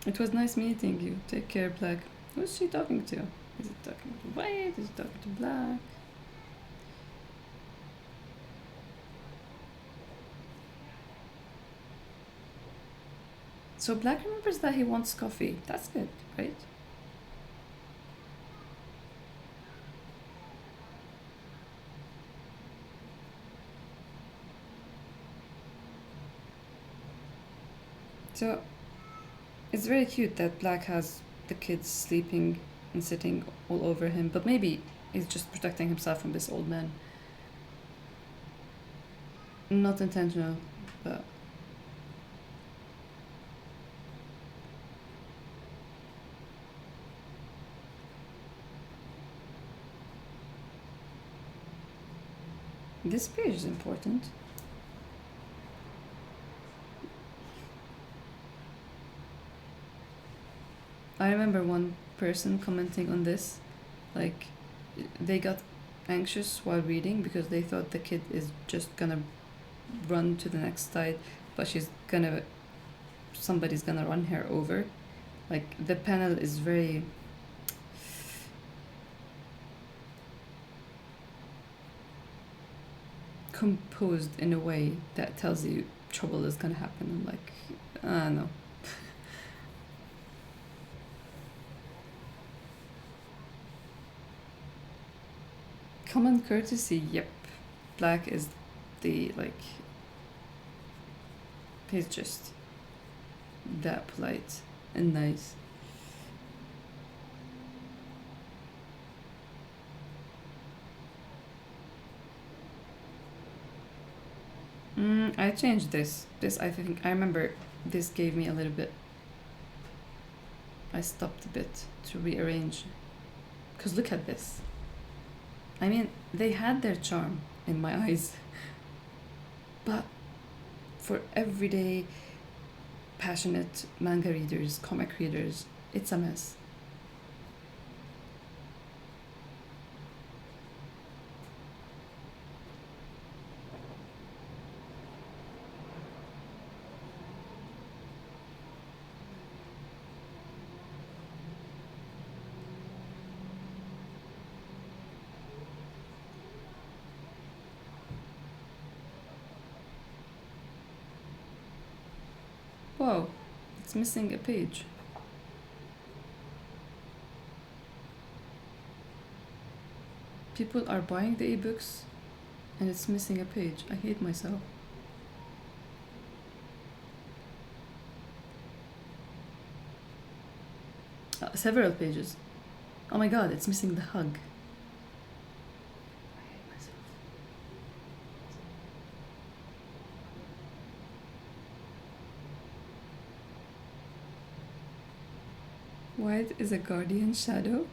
It was nice meeting you. Take care, Black. Who's she talking to? Is it talking to White? Is it talking to Black? So Black remembers that he wants coffee. That's good, right? So it's very cute that Black has the kids sleeping and sitting all over him, but maybe he's just protecting himself from this old man. Not intentional, but this page is important. I remember one person commenting on this, like they got anxious while reading because they thought the kid is just gonna run to the next side, but somebody's gonna run her over. Like the panel is very composed in a way that tells you trouble is gonna happen. I'm like, no. Common courtesy, yep. Black is the, like, he's just that polite and nice. I changed this. This, I think, I remember this gave me a little bit. I stopped a bit to rearrange. Because look at this. I mean, they had their charm in my eyes. But for everyday, passionate manga readers, comic readers, it's a mess. Whoa, it's missing a page. People are buying the ebooks and it's missing a page. I hate myself. Several pages. Oh my god, it's missing the hug. I hate myself. White is a guardian shadow?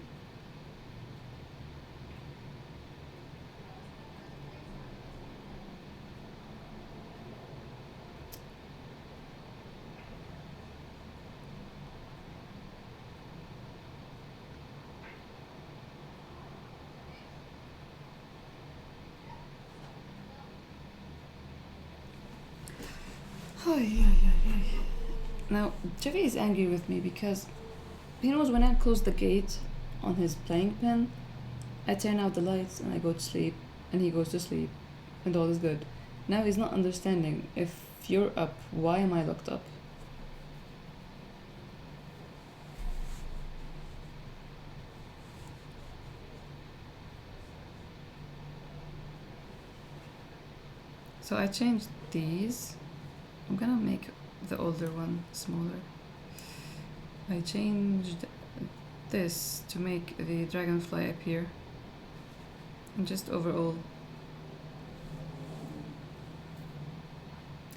Now, Jeffy is angry with me because he knows when I close the gate on his playing pen, I turn out the lights and I go to sleep, and he goes to sleep, and all is good. Now he's not understanding. If you're up, why am I locked up? So I changed these. I'm gonna make the older one smaller. I changed this to make the dragonfly appear. And just overall.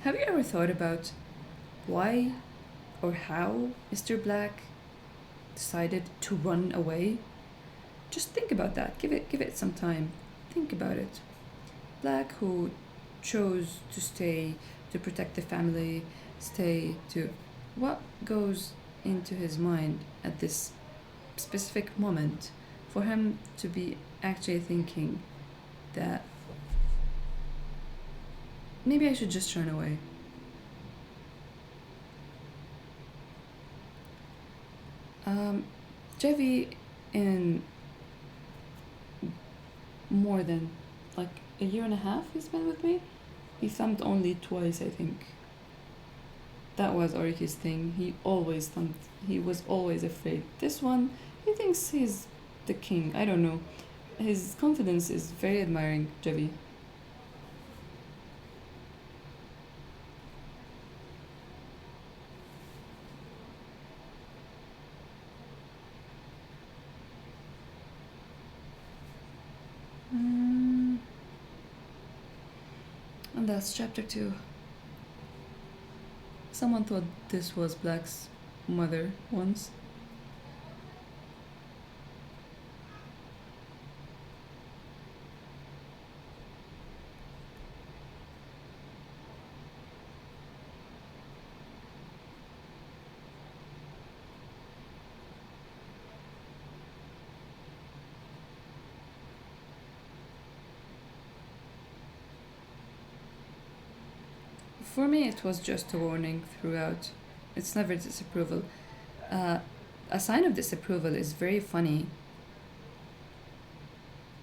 Have you ever thought about why or how Mr. Black decided to run away? Just think about that. Give it some time. Think about it. Black, who chose to stay to protect the family, stay to... What goes into his mind at this specific moment for him to be actually thinking that maybe I should just turn away? Jevi, in more than like a year and a half he's been with me, he thumped only twice, I think. That was Oriki's thing. He always thumped. He was always afraid. This one, he thinks he's the king. I don't know. His confidence is very admiring, Jevi. And that's chapter 2. Someone thought this was Black's mother once. For me, it was just a warning throughout. It's never disapproval. A sign of disapproval is very funny.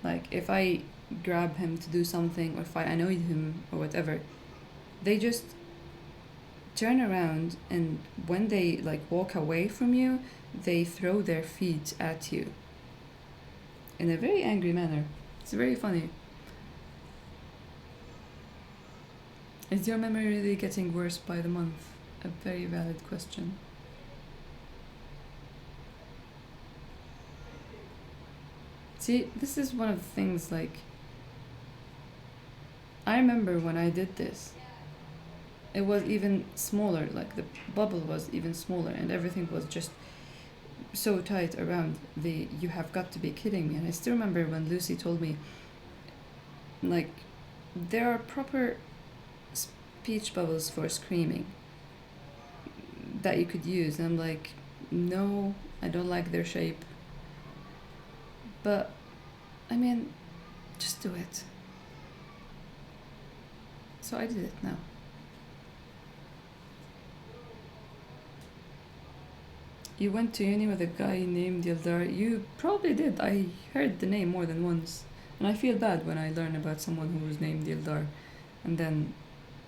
Like, if I grab him to do something, or if I annoyed him, or whatever, they just turn around, and when they like walk away from you, they throw their feet at you in a very angry manner. It's very funny. Is your memory really getting worse by the month? A very valid question. See, this is one of the things, like, I remember when I did this, it was even smaller, like the bubble was even smaller, and everything was just so tight around the you have got to be kidding me. And I still remember when Lucy told me, like, there are proper speech bubbles for screaming that you could use. And I'm like, no, I don't like their shape. But, I mean, just do it. So I did it now. You went to uni with a guy named Yildar. You probably did. I heard the name more than once. And I feel bad when I learn about someone who was named Yildar. And then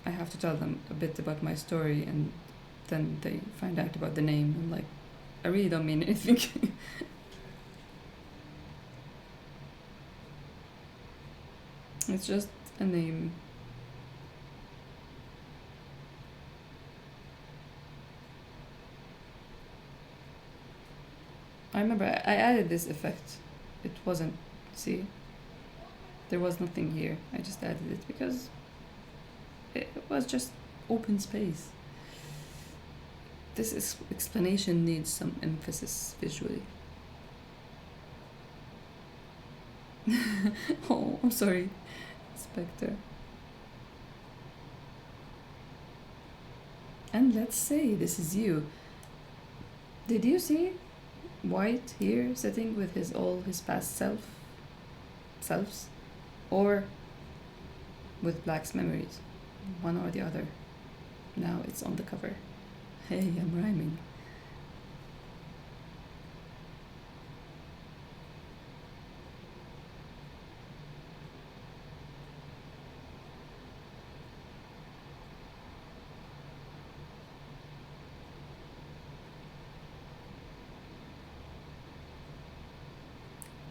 I have to tell them a bit about my story, and then they find out about the name. I'm like, I really don't mean anything. It's just a name. I remember I added this effect. It wasn't, see, there was nothing here. I just added it because it was just open space. This explanation needs some emphasis visually. Oh, I'm sorry, Spectre. And let's say this is you. Did you see White here sitting with all his past selves? Or with Black's memories? One or the other. Now it's on the cover. Hey, I'm rhyming.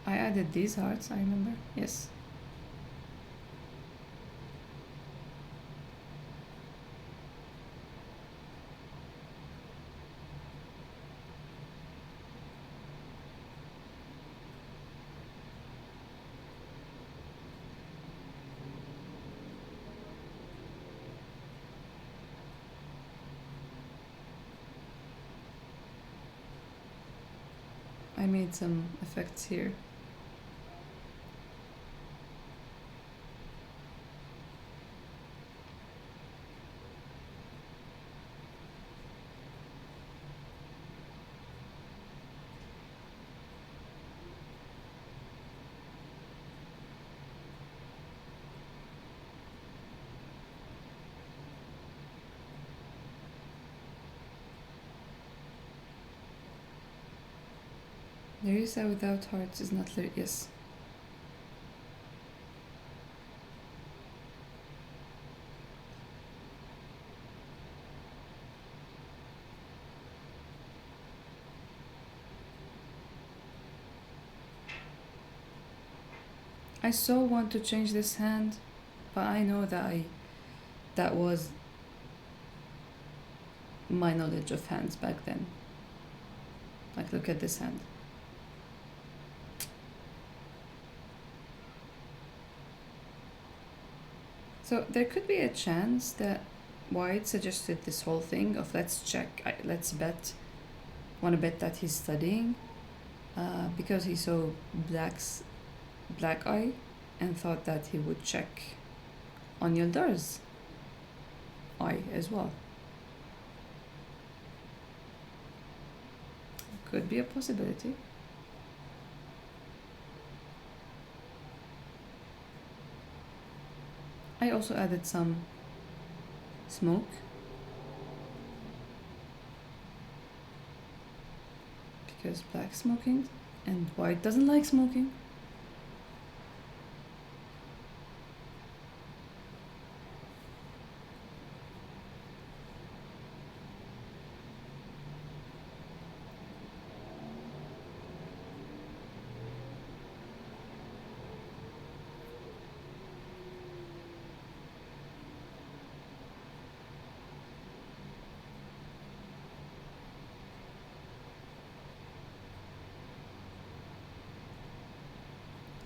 I added these hearts, I remember. Yes. I made some effects here. Larissa without hearts is not Larissa. Yes. I so want to change this hand, but I know that was my knowledge of hands back then. Like, look at this hand. So there could be a chance that White suggested this whole thing of let's want to bet that he's studying, because he saw black eye and thought that he would check on Yildar's eye as well. Could be a possibility. I also added some smoke because Black smoking and White doesn't like smoking.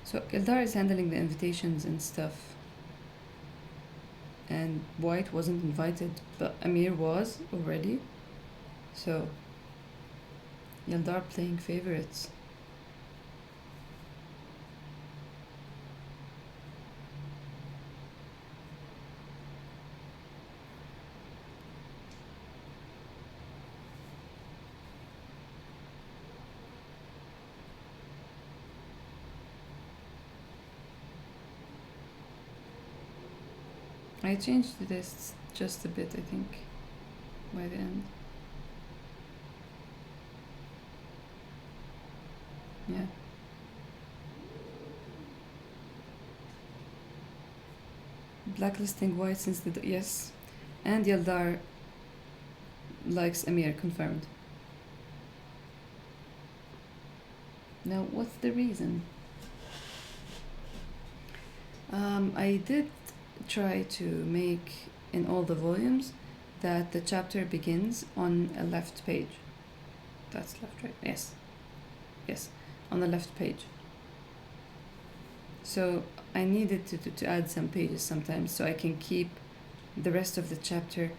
So Ildar is handling the invitations and stuff. and White wasn't invited, but Amir was already. So Yaldar playing favorites. I changed this just a bit, I think, by the end. Yeah. Blacklisting White since the yes, and Yaldar likes Amir, confirmed. Now, what's the reason? I did try to make in all the volumes that the chapter begins on a left page. That's left, right? Yes. Yes, on the left page. So I needed to add some pages sometimes so I can keep the rest of the chapter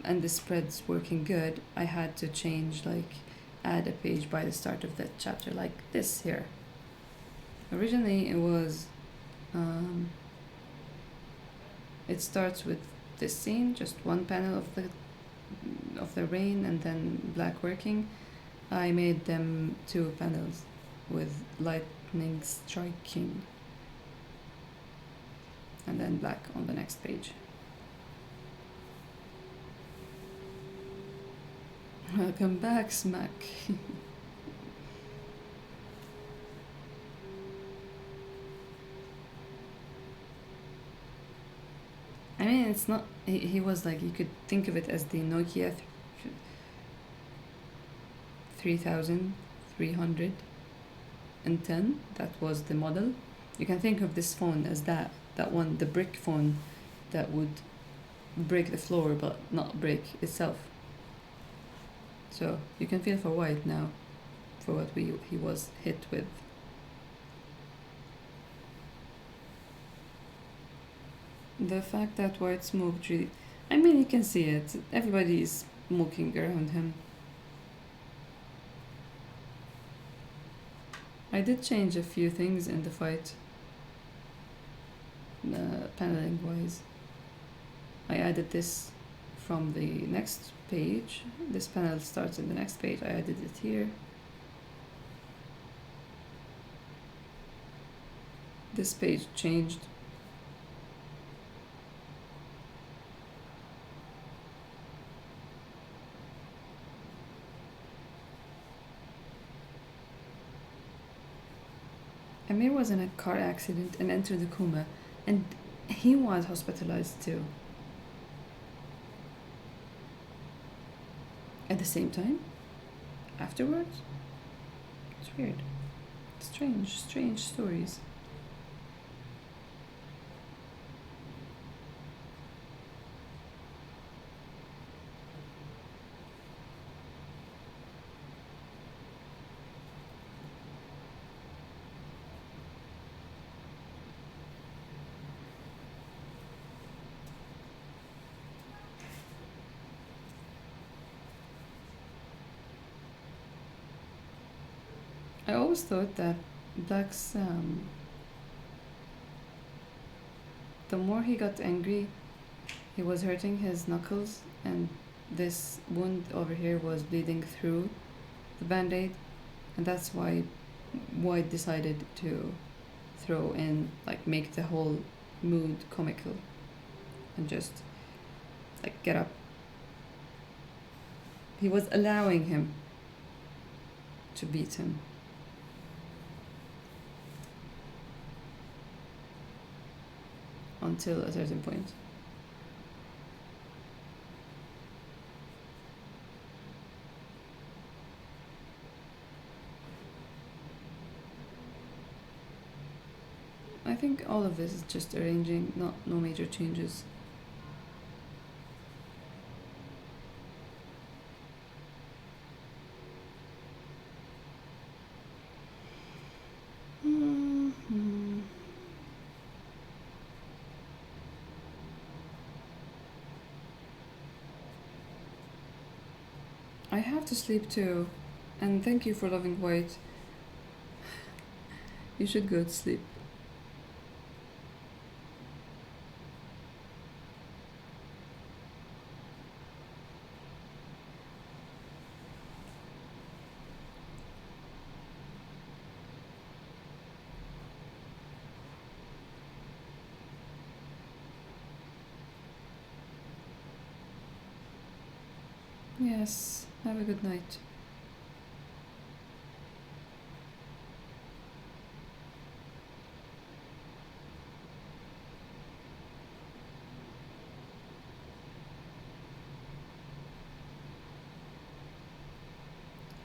and the spreads working good. I had to change, like, add a page by the start of the chapter, like this here. Originally, it was. It starts with this scene, just one panel of the rain, and then black working. I made them 2 panels with lightning striking, and then black on the next page. Welcome back, Smack. I mean, it's not. He was like, you could think of it as the Nokia 3310. That was the model. You can think of this phone as that one, the brick phone that would break the floor but not break itself. So you can feel for White now, for what he was hit with. The fact that White smoked really, I mean, you can see it. Everybody is smoking around him. I did change a few things in the fight, paneling wise. I added this from the next page. This panel starts in the next page. I added it here. This page changed. Amir was in a car accident and entered a coma, and he was hospitalized too. At the same time? Afterwards? It's weird. Strange stories. I always thought that Black's, the more he got angry, he was hurting his knuckles, and this wound over here was bleeding through the band-aid, and that's why White decided to throw in, like, make the whole mood comical and just, like, get up. He was allowing him to beat him. Until a certain point. I think all of this is just arranging, no major changes. I have to sleep too. And thank you for loving white. You should go to sleep. Yes, have a good night.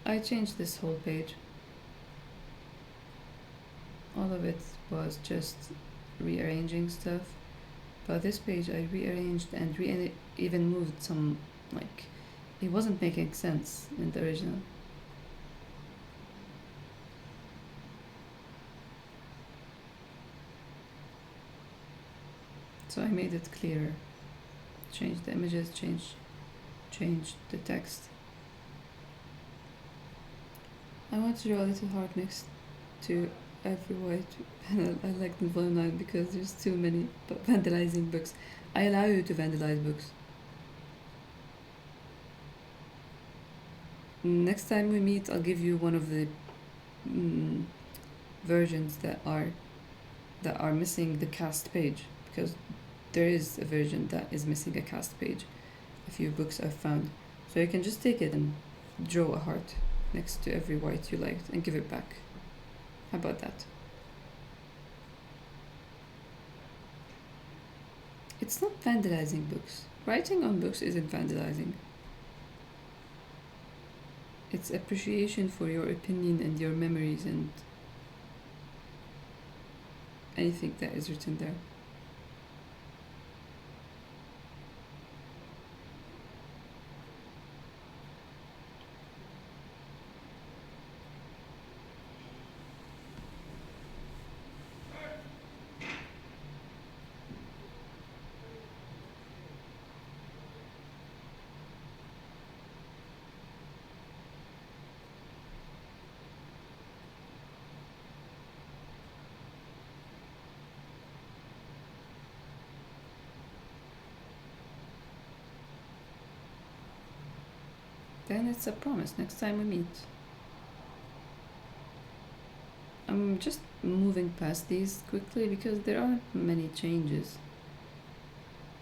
I changed this whole page. All of it was just rearranging stuff. But this page I rearranged and even moved some, like, it wasn't making sense in the original. So I made it clearer. Changed the images, changed the text. I want to draw a little heart next to every white panel. I like the vol1 because there's too many vandalizing books. I allow you to vandalize books. Next time we meet, I'll give you one of the versions that are missing the cast page, because there is a version that is missing a cast page. A few books I've found, so you can just take it and draw a heart next to every white you liked and give it back. How about that? It's not vandalizing books. Writing on books isn't vandalizing. It's appreciation for your opinion and your memories and anything that is written there. Then it's a promise next time we meet. I'm just moving past these quickly because there aren't many changes.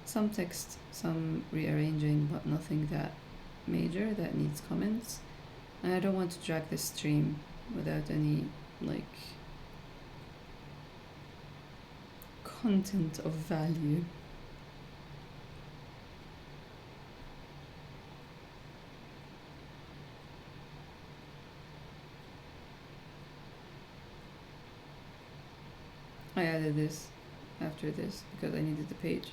Some text, some rearranging, but nothing that major that needs comments. And I don't want to drag this stream without any, like, content of value. I added this after this because I needed the page.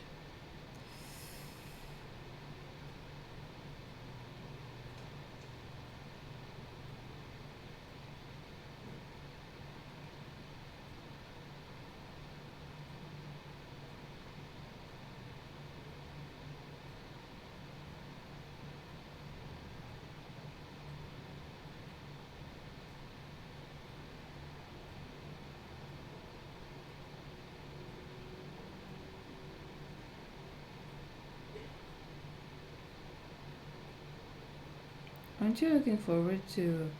Aren't you looking forward to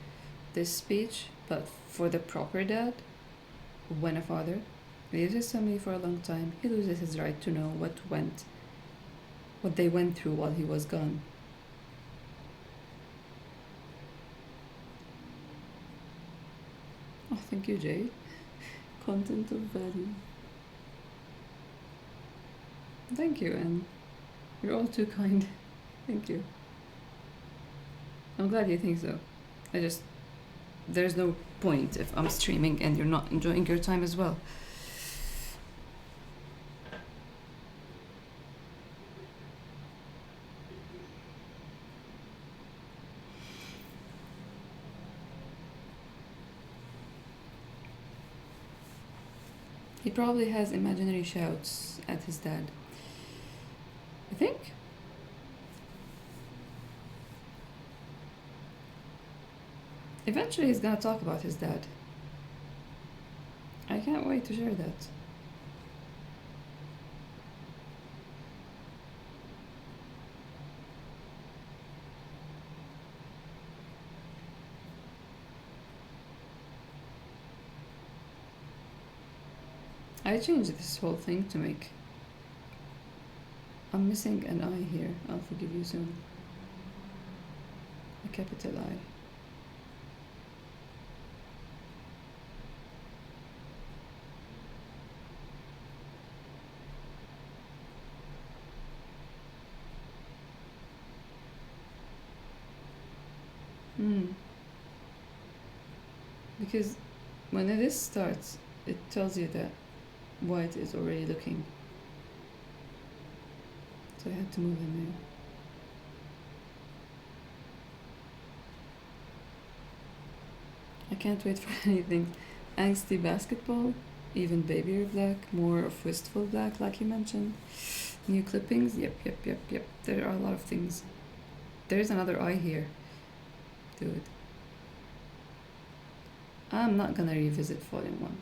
this speech, but for the proper dad? When a father leaves his family for a long time, he loses his right to know what they went through while he was gone. Oh, thank you, Jay. Content of value. Thank you, Anne. You're all too kind. Thank you. I'm glad you think so. There's no point if I'm streaming and you're not enjoying your time as well. He probably has imaginary shouts at his dad. I think. Eventually, he's gonna talk about his dad. I can't wait to share that. I changed this whole thing to make. I'm missing an I here. I'll forgive you soon. A capital I. Because when this starts, it tells you that white is already looking. So I had to move him here. I can't wait for anything. Angsty basketball, even babier black, more of wistful black, like you mentioned. New clippings, yep. There are a lot of things. There's another eye here. Dude. I'm not gonna revisit volume 1.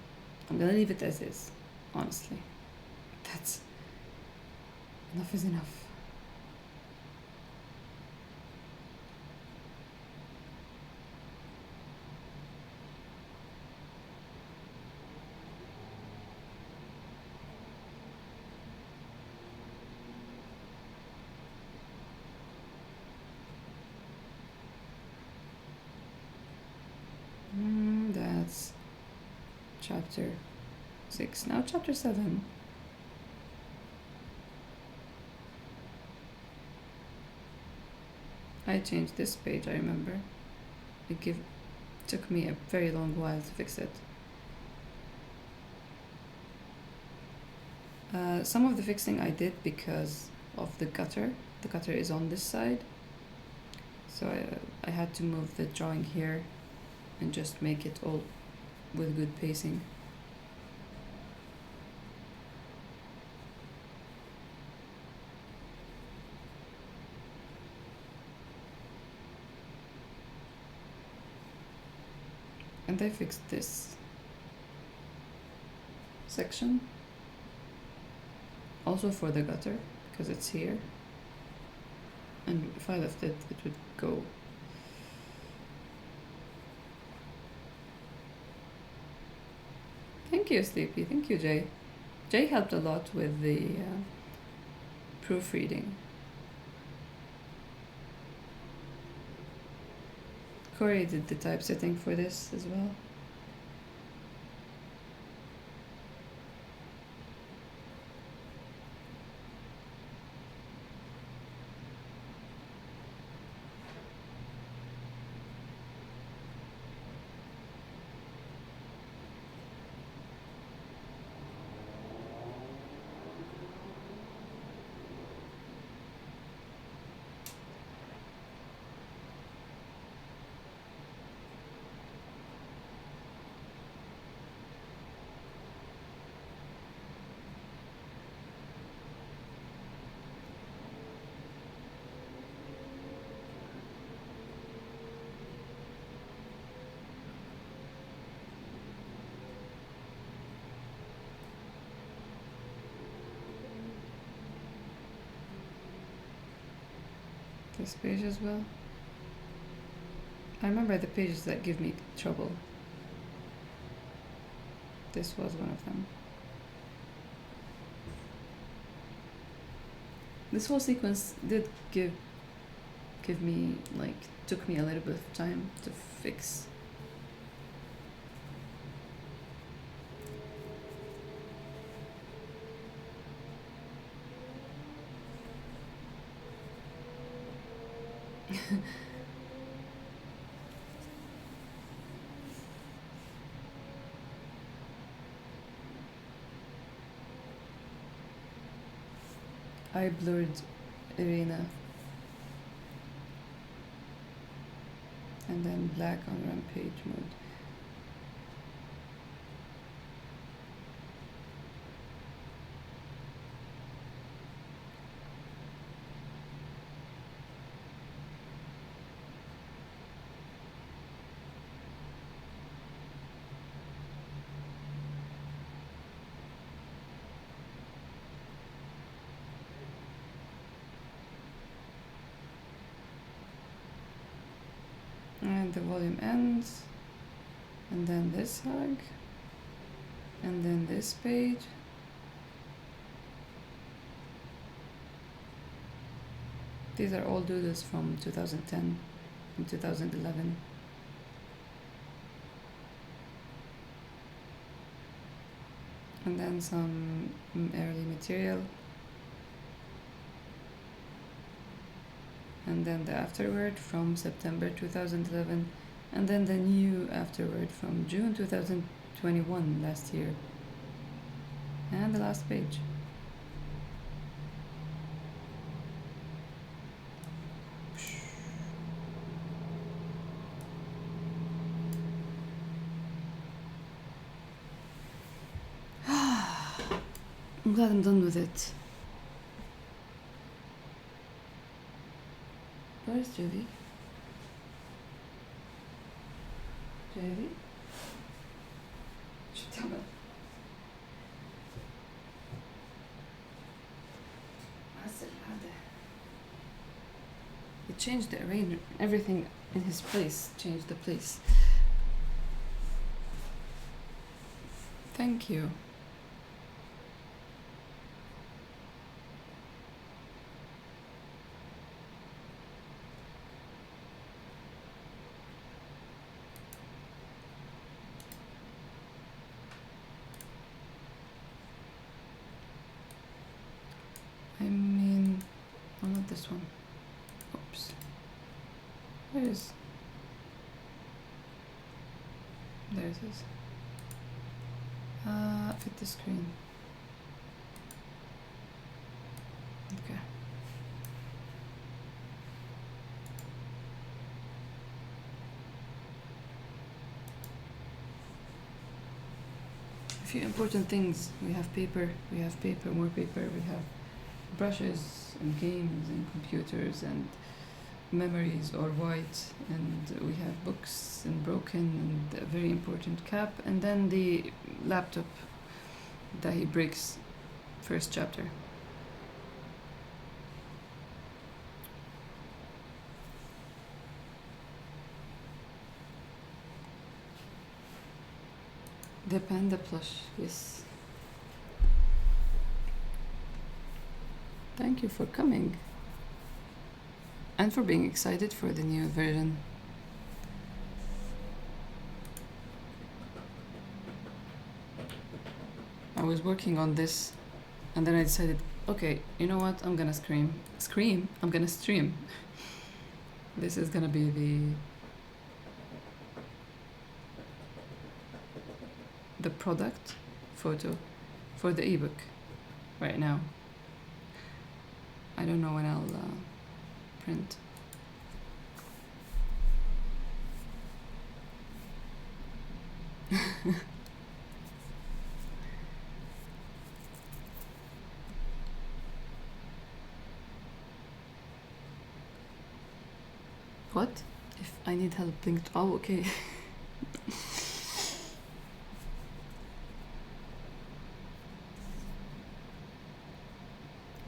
I'm gonna leave it as is, honestly. That's enough is enough. That's chapter 6. Now chapter 7. I changed this page, I remember. Took me a very long while to fix it. Some of the fixing I did because of the gutter. The gutter is on this side. So I had to move the drawing here and just make it all with good pacing. And I fixed this section also for the gutter because it's here, and if I left it, it would go. Thank you, Sleepy. Thank you, Jay. Jay helped a lot with the proofreading. Corey did the typesetting for this as well. This page as well. I remember the pages that give me trouble. This was one of them. This whole sequence did give me, like, took me a little bit of time to fix. I blurred Irina and then black on rampage mode. find the volume ends, and then this hug, and then this page. These are all doodles from 2010 and 2011. And then some early material. And then the afterword from September 2011. And then the new afterword from June 2021, last year. And the last page. I'm glad I'm done with it. Where's Jovi? Jovi? شو بتعمل؟ معسل هذا. He changed the arrangement, everything in his place, changed the place. Thank you. I mean, oh, not this one. Oops. Where is? There it is. Fit the screen. Okay. A few important things. We have paper, more paper, we have brushes and games and computers and memories or white, and we have books and broken and a very important cap, and then the laptop that he breaks first chapter. The panda plush, yes. Thank you for coming and for being excited for the new version. I was working on this and then I decided, okay, you know what, I'm gonna I'm gonna stream. This is gonna be the product photo for the ebook right now. I don't know when I'll print. What? If I need help linked. Oh, okay.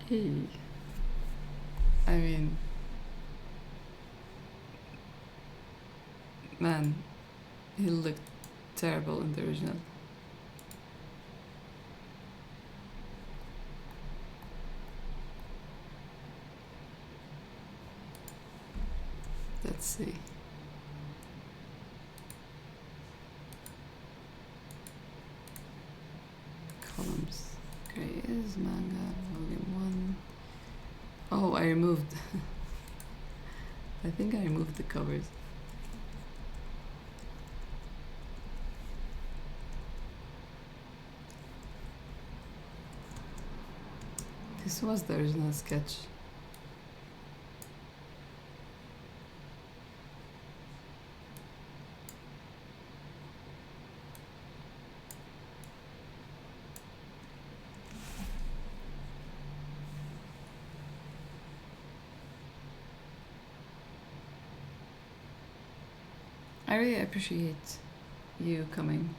Hey. I mean, man, he looked terrible in the original. Let's see. Columns. Okay, is manga volume 1. Oh, I removed. I think I removed the covers. This was the original sketch. I really appreciate you coming.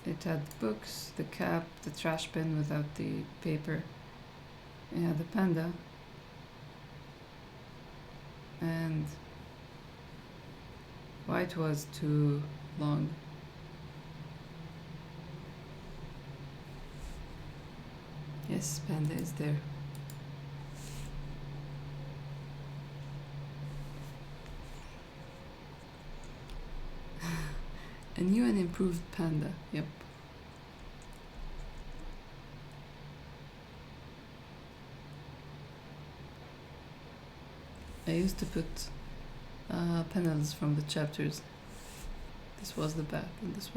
It had the books, the cap, the trash bin without the paper. Yeah, the panda. And white was too long. Yes, panda is there. A new and improved panda. Yep. I used to put panels from the chapters. This was the back, and this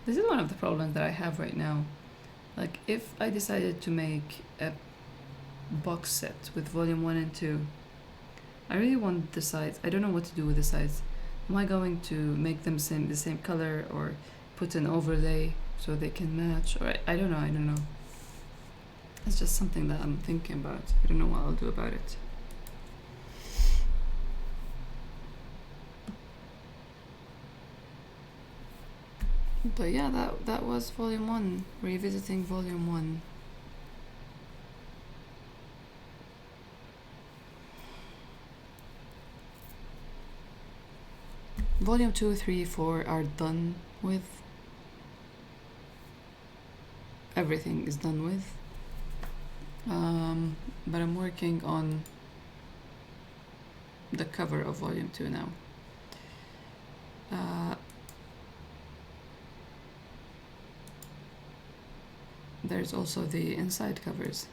is one of the problems that I have right now. Like, if I decided to make a box set with volume 1 and 2, I really want the sides. I don't know what to do with the sides. Am I going to make them the same color, or put an overlay so they can match? Or I don't know. It's just something that I'm thinking about. I don't know what I'll do about it. But yeah, that was volume 1, revisiting volume 1. Volume 2, 3, 4 are done with. Everything is done with. But I'm working on the cover of volume 2 now. There's also the inside covers.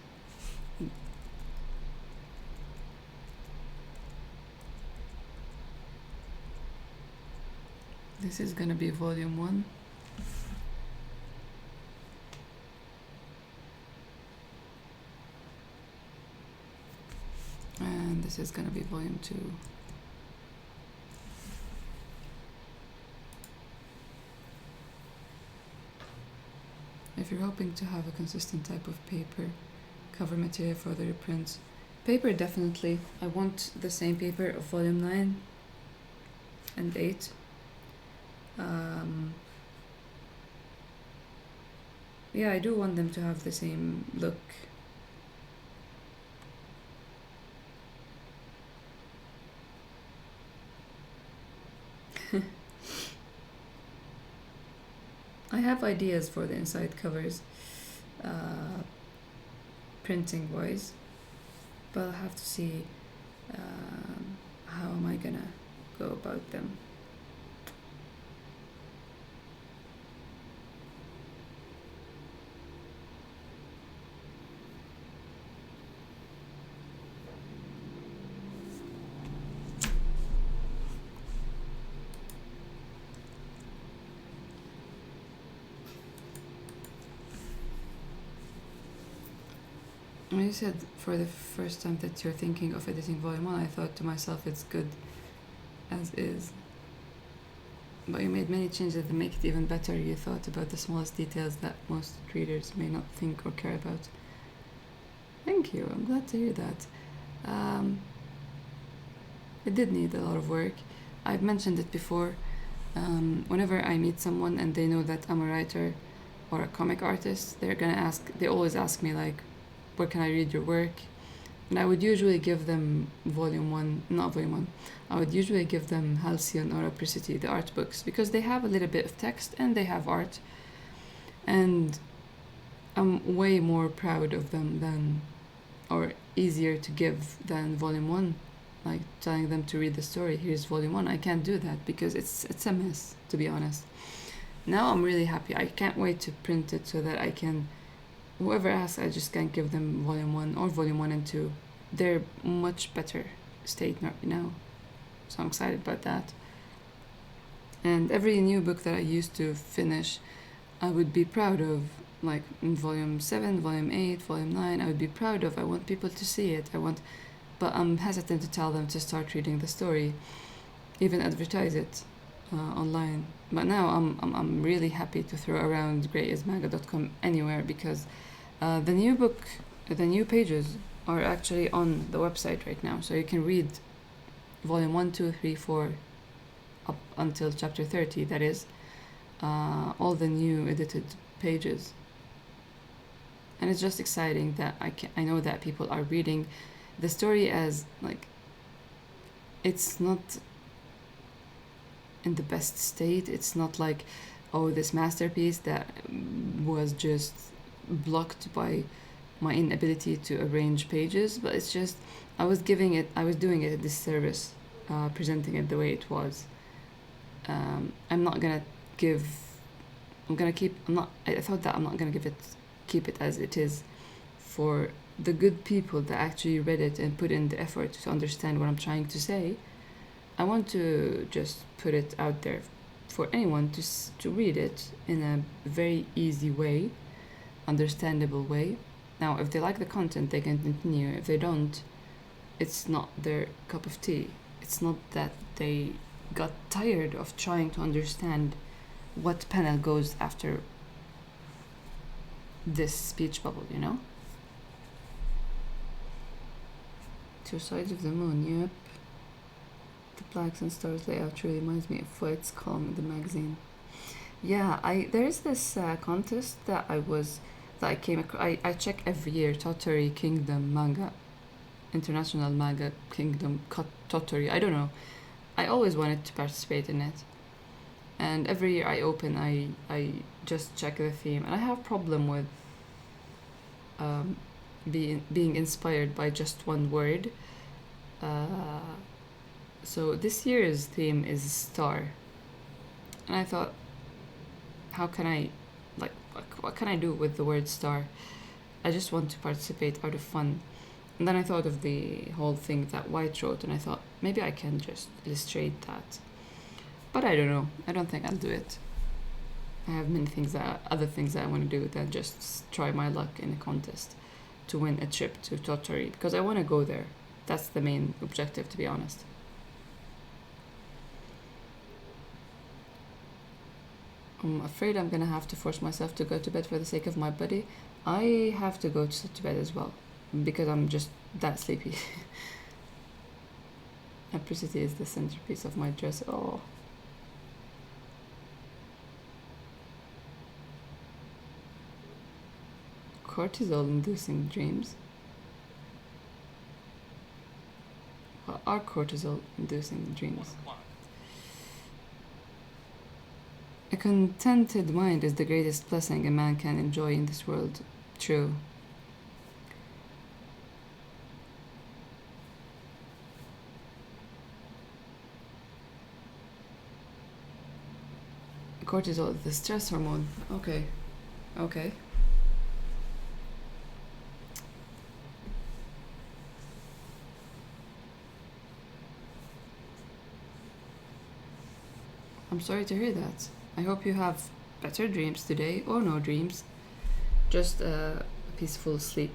This is gonna be volume 1. And this is gonna be volume 2. If you're hoping to have a consistent type of paper, cover material for the reprints, paper definitely. I want the same paper of volume 9 and 8. Yeah, I do want them to have the same look. I have ideas for the inside covers, printing wise, but I'll have to see how am I gonna go about them. When you said for the first time that you're thinking of editing volume 1, I thought to myself it's good as is. But you made many changes that make it even better. You thought about the smallest details that most readers may not think or care about. Thank you, I'm glad to hear that. It did need a lot of work. I've mentioned it before. Whenever I meet someone and they know that I'm a writer or a comic artist, they always ask me like, where can I read your work? And I would usually give them I would usually give them Halcyon or Apricity, the art books, because they have a little bit of text and they have art. And I'm way more proud of them or easier to give than volume 1. Like telling them to read the story, here's volume 1. I can't do that because it's a mess, to be honest. Now I'm really happy. I can't wait to print it so that I can, whoever asks, I just can't give them volume 1 or volume 1 and 2. They're much better state now. So I'm excited about that. And every new book that I used to finish, I would be proud of, like in volume 7, volume 8, volume 9, I would be proud of. I want people to see it. But I'm hesitant to tell them to start reading the story, even advertise it online. But now I'm really happy to throw around greyismaga.com anywhere, because the new pages are actually on the website right now, so you can read volume 1, 2, 3, 4 up until chapter 30, that is, all the new edited pages. And it's just exciting that I know that people are reading the story as like it's not in the best state. It's not like, oh, this masterpiece that was just blocked by my inability to arrange pages, but it's just I was doing it a disservice, presenting it the way it was. I'm not gonna give. I'm gonna keep. I'm not. I thought that I'm not gonna keep it as it is, for the good people that actually read it and put in the effort to understand what I'm trying to say. I want to just put it out there for anyone to read it in a very easy way, understandable way. Now, if they like the content, they can continue. If they don't, it's not their cup of tea. It's not that they got tired of trying to understand what panel goes after this speech bubble, you know? Two sides of the moon, yep. The blacks and stars layout truly reminds me of Flight's column in the magazine. Yeah, there's this contest that I came across. I check every year, Tottori Kingdom manga, International Manga Kingdom Tottori. I don't know. I always wanted to participate in it, and every year I open, I just check the theme, and I have problem with being inspired by just one word. So this year's theme is star, and I thought, how can I, like, what can I do with the word star? I just want to participate out of fun. And then I thought of the whole thing that White wrote, and I thought maybe I can just illustrate that. But I don't know. I don't think I'll do it. I have other things that I want to do than just try my luck in a contest to win a trip to Tottori, because I want to go there. That's the main objective, to be honest. I'm afraid I'm gonna have to force myself to go to bed for the sake of my body. I have to go to bed as well, because I'm just that sleepy. Apricity is the centerpiece of my dress. Oh. Cortisol-inducing dreams. What are cortisol-inducing dreams? A contented mind is the greatest blessing a man can enjoy in this world. True. Cortisol, the stress hormone. Okay. Okay. I'm sorry to hear that. I hope you have better dreams today, or no dreams. Just a peaceful sleep.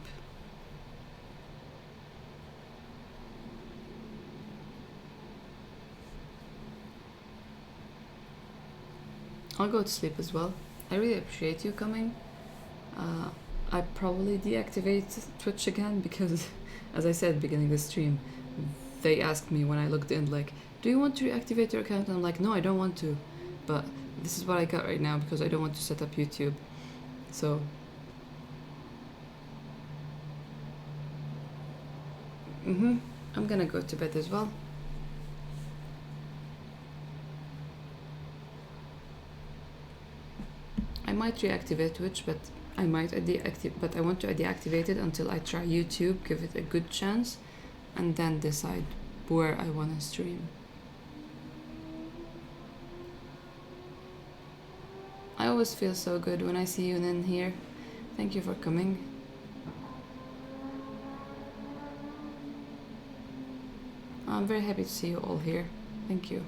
I'll go to sleep as well. I really appreciate you coming. I probably deactivate Twitch again because, as I said beginning the stream, they asked me when I logged in, like, do you want to reactivate your account? And I'm like, no, I don't want to. But this is what I got right now because I don't want to set up YouTube. So I'm gonna go to bed as well. I might reactivate Twitch, but I want to deactivate it until I try YouTube, give it a good chance, and then decide where I want to stream. I always feel so good when I see you in here. Thank you for coming. I'm very happy to see you all here. Thank you.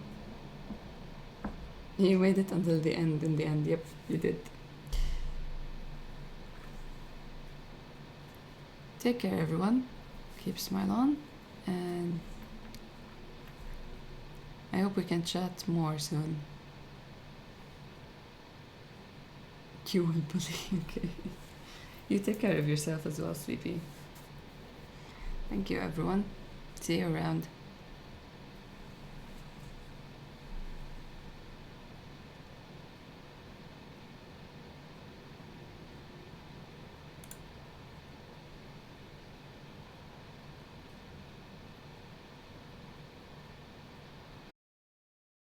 You made it until the end. In the end, yep, you did. Take care, everyone. Keep smile on, and I hope we can chat more soon. You will bully, okay. You take care of yourself as well, Sleepy. Thank you, everyone. See you around.